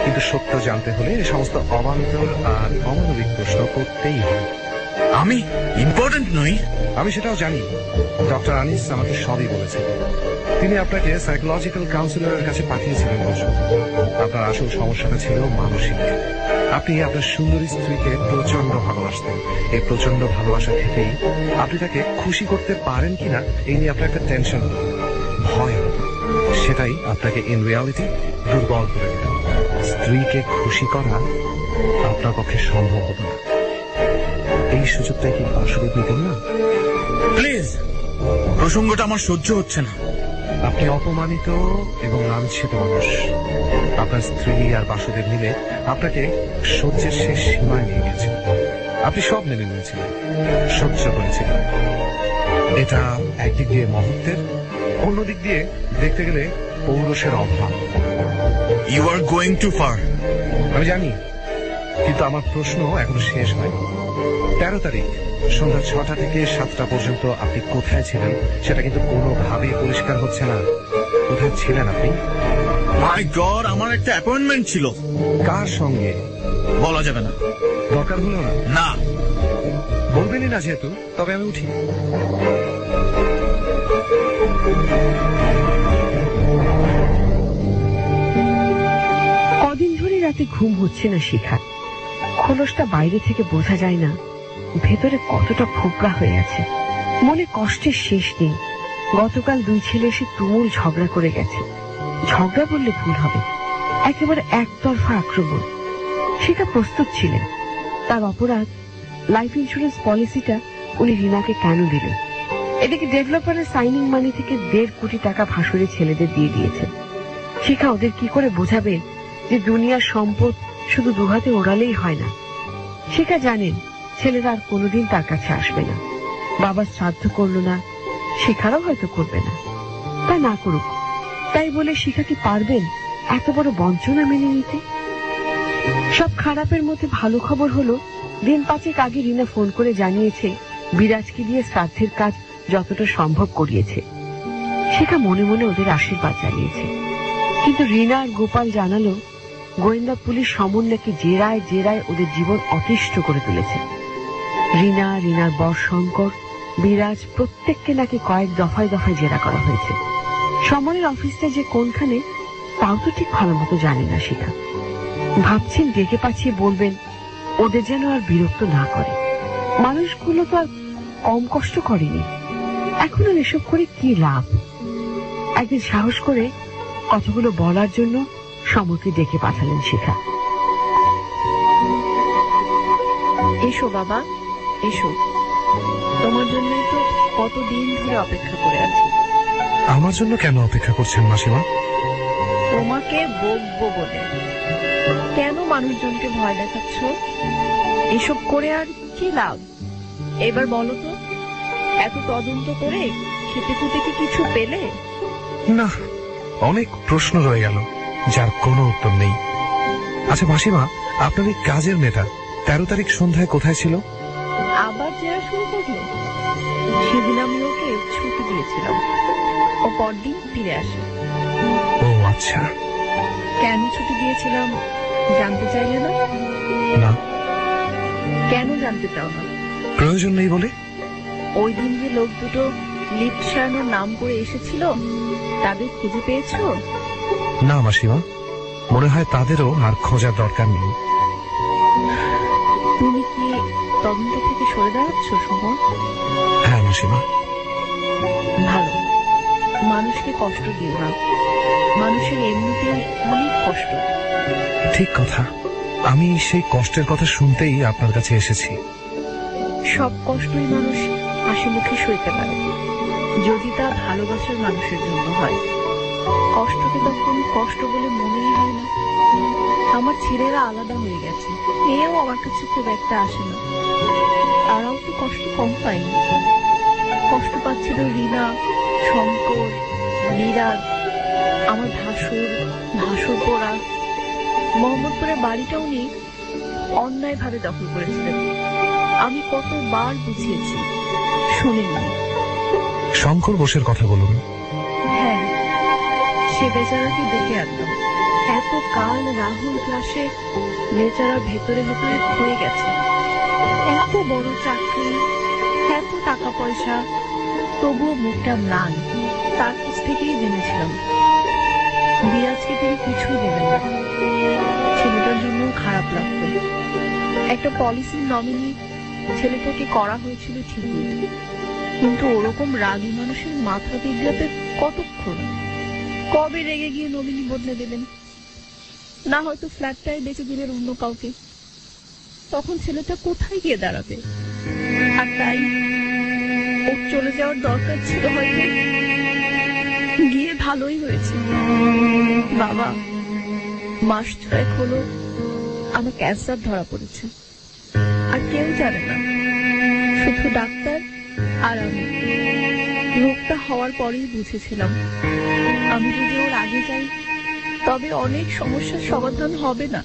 কিন্তু সত্য জানতে হলে এই সমস্ত অবান্তর আর অমানবিক প্রশ্ন করতেই হয়। আমি ইম্পর্টেন্ট নই? আমি সেটাও জানি। ডক্টর আনিস আমাকে সবই বলেছেন। তিনি আপনাকে সাইকোলজিক্যাল কাউন্সিলরের কাছে পাঠিয়েছিলেন বলছেন। আপনার আসল সমস্যাটা ছিল মানসিক। আপনি আপনার সুন্দরী স্ত্রীকে প্রচন্ড ভালোবাসতেন। এই প্রচন্ড ভালোবাসা থেকেই আপনি তাকে খুশি করতে পারেন কিনা এই নিয়ে আপনার একটা টেনশন হতো, ভয় হতো। সেটাই আপনাকে ইন রিয়ালিটি দুর্বল করে দিত। স্ত্রীকে খুশি করা আপনার পক্ষে সম্ভব হতো না। এই সুযোগটাই কি বাসুদেব নিতেন না? প্লিজ, প্রসঙ্গটা আমার সহ্য হচ্ছে না। আপনি অপমানিত এবং লাঞ্ছিত মানুষ। আপনার স্ত্রী আর বাসুদেব মিলে আপনাকে সহ্যের শেষ সীমায় নিয়ে গেছেন। আপনি সব মেনে নিয়েছিলেন, সহ্য করেছিলেন। এটা একদিক দিয়ে মহত্বের, অন্যদিক দিয়ে দেখতে গেলে পৌরুষের অভাব। You are going too far. আমি জানি, কিন্তু আমার প্রশ্ন এখনো শেষ হয়নি। 13 তারিখ সন্ধ্যা 6টা থেকে 7টা পর্যন্ত আপনি কোথায় ছিলেন সেটা কিন্তু কোনোভাবেই পরিষ্কার হচ্ছে না। কোথায় ছিলেন আপনি? মাই গড, আমার একটা অ্যাপয়েন্টমেন্ট ছিল। কার সঙ্গে বলা যাবে না। দরকার হলো না? না। বলবেনই না যেহেতু, তবে আমি উঠি। কদিন ধরে রাতে ঘুম হচ্ছে না শিখা। খোলসটা বাইরে থেকে বোঝা যায় না ভেতরে কতটা ফোকরা হয়ে আছে। মনে কষ্টের শেষ নেই। গতকাল 2 ছেলে এসে তুমুল ঝগড়া করে গেছে। ঝগড়া বললে ভুল হবে, একেবারে একতরফা আক্রমণ। শিখা প্রস্তুত ছিলেন। তার অপরাধ, লাইফ ইন্স্যুরেন্স পলিসিটা উনি রিনাকে কেন দিলেন। এদিকে ডেভেলপারের সাইনিং মানি থেকে 1.5 কোটি টাকা ভাসুরে ছেলেদের দিয়ে দিয়েছে। শিখা ওদের কি করে বোঝাবে যে দুনিয়ার সম্পদ শুধু দুহাতে ওড়ালেই হয় না। শিখা জানেন ছেলেরা আর কোনোদিন তার কাছে আসবে না। বাবা শ্রাদ্ধ করলো না, শিখারও হয়তো করবে না। তা না করুক, তাই বলে শিখা কি পারবেন এত বড় বঞ্চনা মেনে নিতে? সব খারাপের মধ্যে ভালো খবর হলো, দিন 5 আগে রিনা ফোন করে জানিয়েছে বিরাজকে দিয়ে শ্রাদ্ধের কাজ যতটা সম্ভব করিয়েছে। শিখা মনে মনে ওদের আশীর্বাদ জানিয়েছে। কিন্তু রিনা আর গোপাল জানালো গোয়েন্দা পুলিশ সমন নাকি জেরায় জেরায় ওদের জীবন অতিষ্ঠ করে তুলেছে। রিনা, রিনার বর শঙ্কর, বিরাজ প্রত্যেককে নাকি কয়েক দফায় দফায় জেরা করা হয়েছে। সমনের অফিসটা যে কোনখানে তাও তো ঠিক ভালো মতো জানি না শিখা। ভাবছেন ডেকে পাঠিয়ে বলবেন ওদের যেন আর বিরক্ত না করে। মানুষগুলো তো আর কম কষ্ট করেনি, এখন আর এসব করে কি লাভ। একদিন সাহস করে কথাগুলো বলার জন্য সমরকে ডেকে পাঠালেন শিখা। এসো বাবা, এসো। তোমার জন্যই তো কতদিন ধরে অপেক্ষা করে আছি। আমার জন্য কেন অপেক্ষা করছেন মাসিমা? তোমাকে বকবো বলে। কেন মানুষজনকে ভয় দেখাচ্ছ? এসব করে আর কি লাভ? এবার বলো তো, এত তদন্ত করে খেতে খুঁটে কি কিছু পেলে? না, অনেক প্রশ্ন রয়ে গেল যার কোনো উত্তর নেই। আচ্ছা মাসিমা, আপনার এই কাজের মেয়েটা 13 তারিখ সন্ধ্যায় কোথায় ছিল? আবার জেরা শুরু করলো। সেদিন আমি ওকে ছুটি দিয়েছিলাম, ও পরদিন ফিরে আসে। ও আচ্ছা। কেন ছুটি দিয়েছিলাম জানতে চাইলে না? না, কেন জানতে চাও না? প্রয়োজন নেই বলে? ওই দিন যে লোক দুটো লিফট সারানোর নাম করে এসেছিল, তাদের খুঁজে পেয়েছো? না মাসিমা, মনে হয় তাদেরও আর খোঁজার দরকার নেই। তুমি কি তদন্ত থেকে সরে দাঁড়াচ্ছ সমর? হ্যাঁ মাসিমা। ভালো। মানুষকে কষ্ট দিও না, মানুষের এমনিতেই অনেক কষ্ট। ঠিক কথা, আমি সেই কষ্টের কথা শুনতেই আপনার কাছে এসেছি। সব কষ্টই মানুষ হাসি মুখে সইতে পারে, যদি তা ভালোবাসার মানুষের জন্য হয়। কষ্টকে তখন কষ্ট বলে মনেই হয় না। আমার ছেলেরা আলাদা হয়ে গেছে, মেয়েও আমার কাছে খুব একটা আসে না। তারাও তো কষ্ট কম পায়নি। কষ্ট পাচ্ছিল রীনা, শঙ্কর, বিরাজ, আমার ভাসুর পোড়া। মোহাম্মদপুরের বাড়িটাও নেই, অন্যায় ভাবে দখল করেছিলেন। আমি কতবার বুঝিয়েছি, শুনিনি। শঙ্কর বোসের কথা বলুন। হ্যাঁ, সে বেচারাকে ডেকে আনলাম। এত কাল রাহুল ক্লাসে বেচারা ভেতরে ভেতরে ক্ষয়ে গেছে। এত বড় চাকরি, এত টাকা পয়সা, তবুও মুখটা ম্লান। তার কাছ থেকেই জেনেছিলাম বিরাজকে তিনি কিছুই দেবেন না। ছেলেটার জন্য খারাপ লাগতো। একটা পলিসির নমিনি ছেলেটাকে করা হয়েছিল ঠিকই, কিন্তু ওরকম রাগী মানুষের মাথা বিগড়াতে কতক্ষণ? কবে রেগে গিয়ে নমিনি বদলে দেবেন? না হয়তো ফ্ল্যাটটাই বেঁচে দিলেন অন্য কাউকে। তখন ছেলেটা কোথায় গিয়ে দাঁড়াবে? আর তাই ওর চলে যাওয়ার দরকার ছিল হয়তো। গিয়ে ভালোই হয়েছে। বাবা, মাস 6 হলো আমার ক্যান্সার ধরা পড়েছে। আর কেউ জানে না, শুধু ডাক্তার আর আমি। রোগটা হওয়ার পরেই বুঝেছিলাম আমি যদি ওর আগে যাই তবে অনেক সমস্যার সমাধান হবে না,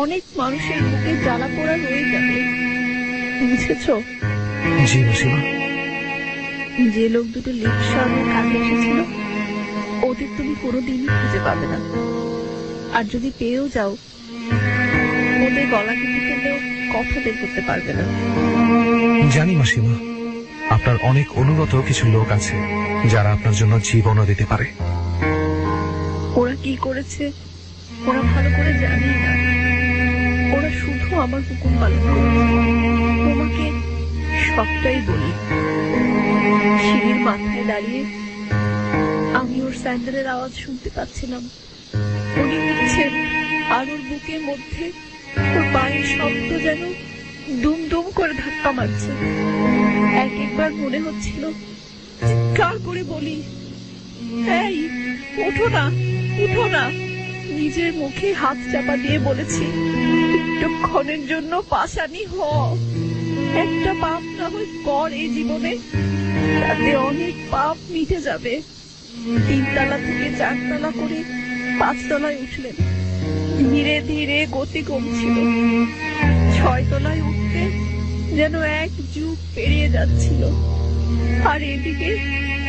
অনেক মানুষের বুকে জ্বালা পোড়া রয়ে যাবে। বুঝেছ? জি মাসিমা। যে লোক দুটো লিফট সারানোর কাজে এসেছিল, ওদের তুমি কোনোদিনই খুঁজে পাবে না। আর যদি পেয়েও যাও, ওদের গলা কেটে ফেলেও কথা বের করতে পারবে না। জানি মাসিমা, আপনার অনেক অনুগত কিছু লোক আছে যারা আপনার জন্য জীবনও দিতে পারে। ওরা কি করেছে ওরা ভালো করে জানে না। ওরা শুধু আমার হুকুম পালন করেছে। তোমাকে সবটাই বলি। সিঁড়ির মাথায় দাঁড়িয়ে আমি ওর স্যান্ডেলের আওয়াজ শুনতে পাচ্ছিলাম। উনি উঠছেন, আর ওর বুকের মধ্যে ওর পায়ের শব্দ যেন দুম দুম করে ধাক্কা মারছে। একবার মনে হচ্ছিল চিৎকার করে বলি, এই ওঠো না, উঠো না। নিজের মুখে হাত চাপা দিয়ে বলেছি, একটুক্ষণের জন্য পাষাণী হ। একটা পাপ না হয় কর এই জীবনে, তাতে অনেক পাপ মিটে যাবে। 3 তলা থেকে 4 তলা করে 5 তলায় উঠলেন। ধীরে ধীরে গতি কমছিল। 6 তলায় উঠতে যেন 1 যুগ পেরিয়ে যাচ্ছিল। আর এদিকে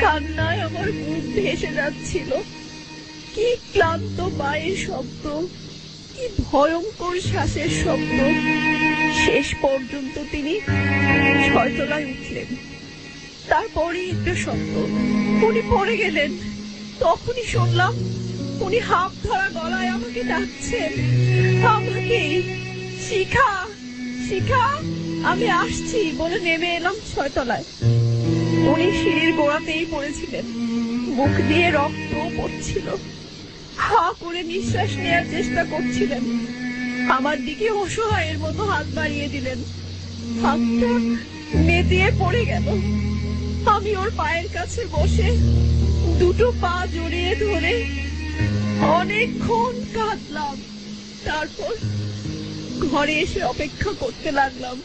কান্নায় আমার বুক ভেসে যাচ্ছিল। কি ক্লান্ত পায়ের শব্দ, কি ভয়ঙ্কর শ্বাসের শব্দ। শেষ পর্যন্ত তিনি 6 তলায় উঠলেন। তারপরে একটা শব্দ, উনি পড়ে গেলেন। তখনই শুনলাম উনি হাত ধরা গলায় আমাকে ডাকছেন, আমাকেই। শিখা, শিখা, আমি আসছি বলে নেমে এলাম 6 তলায়। উনি সিঁড়ির গোড়াতেই পড়েছিলেন, মুখ দিয়ে রক্ত পড়ছিল। হা করে নিঃশ্বাস নেওয়ার চেষ্টা করছিলেন। আমার দিকে অসহায়ের মতো হাত বাড়িয়ে দিলেন। হাতটা মেদিয়ে পড়ে গেল। আমি ওর পায়ের কাছে বসে দুটো পা জড়িয়ে ধরে অনেকক্ষণ কাঁদলাম। তারপর ঘরে এসে অপেক্ষা করতে লাগলাম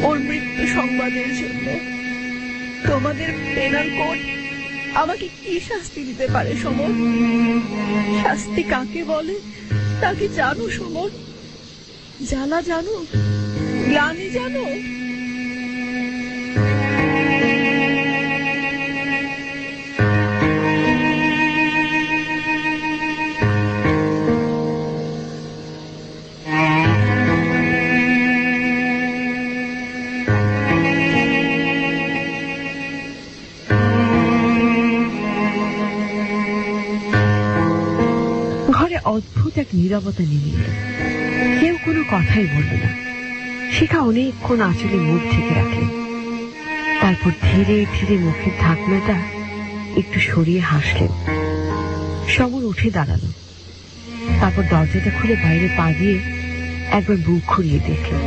ওর মৃত্যু সংবাদের জন্য। তোমাদের পেনাল কোড আমাকে কি শাস্তি দিতে পারে সমর? শাস্তি কাকে বলে তা কি জানো সমর? জ্বালা জানো, গ্লানি জানো? অদ্ভুত এক নীরবতা নেমে এলো। কেউ কোনো কথাই বলল না। শিখা অনেকক্ষণ আঁচলে মুখ ঢেকে রাখলেন। তারপর ধীরে ধীরে মুখের ঢাকনাটা একটু সরিয়ে হাসলেন। সমর উঠে দাঁড়ালো। তারপর দরজাটা খুলে বাইরে পা দিয়ে একবার বুক ঘুরিয়ে দেখলেন,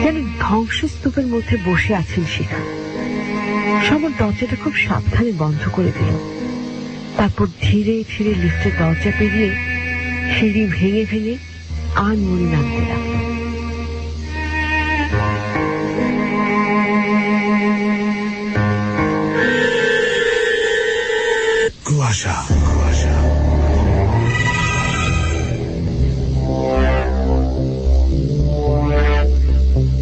যেন ধ্বংসস্তূপের মধ্যে বসে আছেন শিখা। সমর দরজাটা খুব সাবধানে বন্ধ করে দিল। তারপর ধীরে ধীরে লিফটের দরজা পেরিয়ে সিঁড়ি ভেঙে ভেঙে আনমনে নামতে লাগলো। কুয়াশা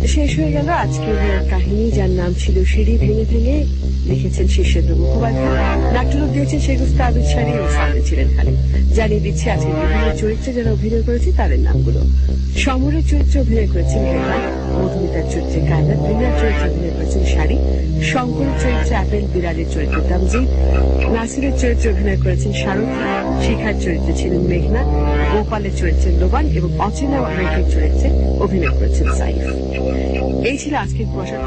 শেষ হয়ে গেল আজকের কাহিনী, যার নাম ছিল সিঁড়ি ভেঙে ভেঙে। লিখেছেন শীর্ষেন্দ্র মুখোপাধ্যায়, নাট্যরূপ দিয়েছেন শেখুস্তা আবিদ শাড়ি ও সামনে ছিলেন খালেদ। জানিয়ে দিচ্ছে আজকের বিভিন্ন চরিত্রে যারা অভিনয় করেছে তাদের নামগুলো। সমরের চরিত্রে অভিনয় করেছেন রেখা, মধুমিতার চরিত্রে কায়নাত, রিনার চরিত্রে অভিনয় করেছেন শাড়ি, শঙ্করের চরিত্রে আপেল, বিরাজের চরিত্রে তামজিদ, নাসিরের চরিত্রে অভিনয় করেছেন সারথী, শিখার চরিত্রে ছিলেন মেঘনা, গোপালের চরিত্রে লোবান এবং অচেনা অনেকের চরিত্রে অভিনয় করেছেন সাইফ। এই ছিল আজকের কুয়াশা।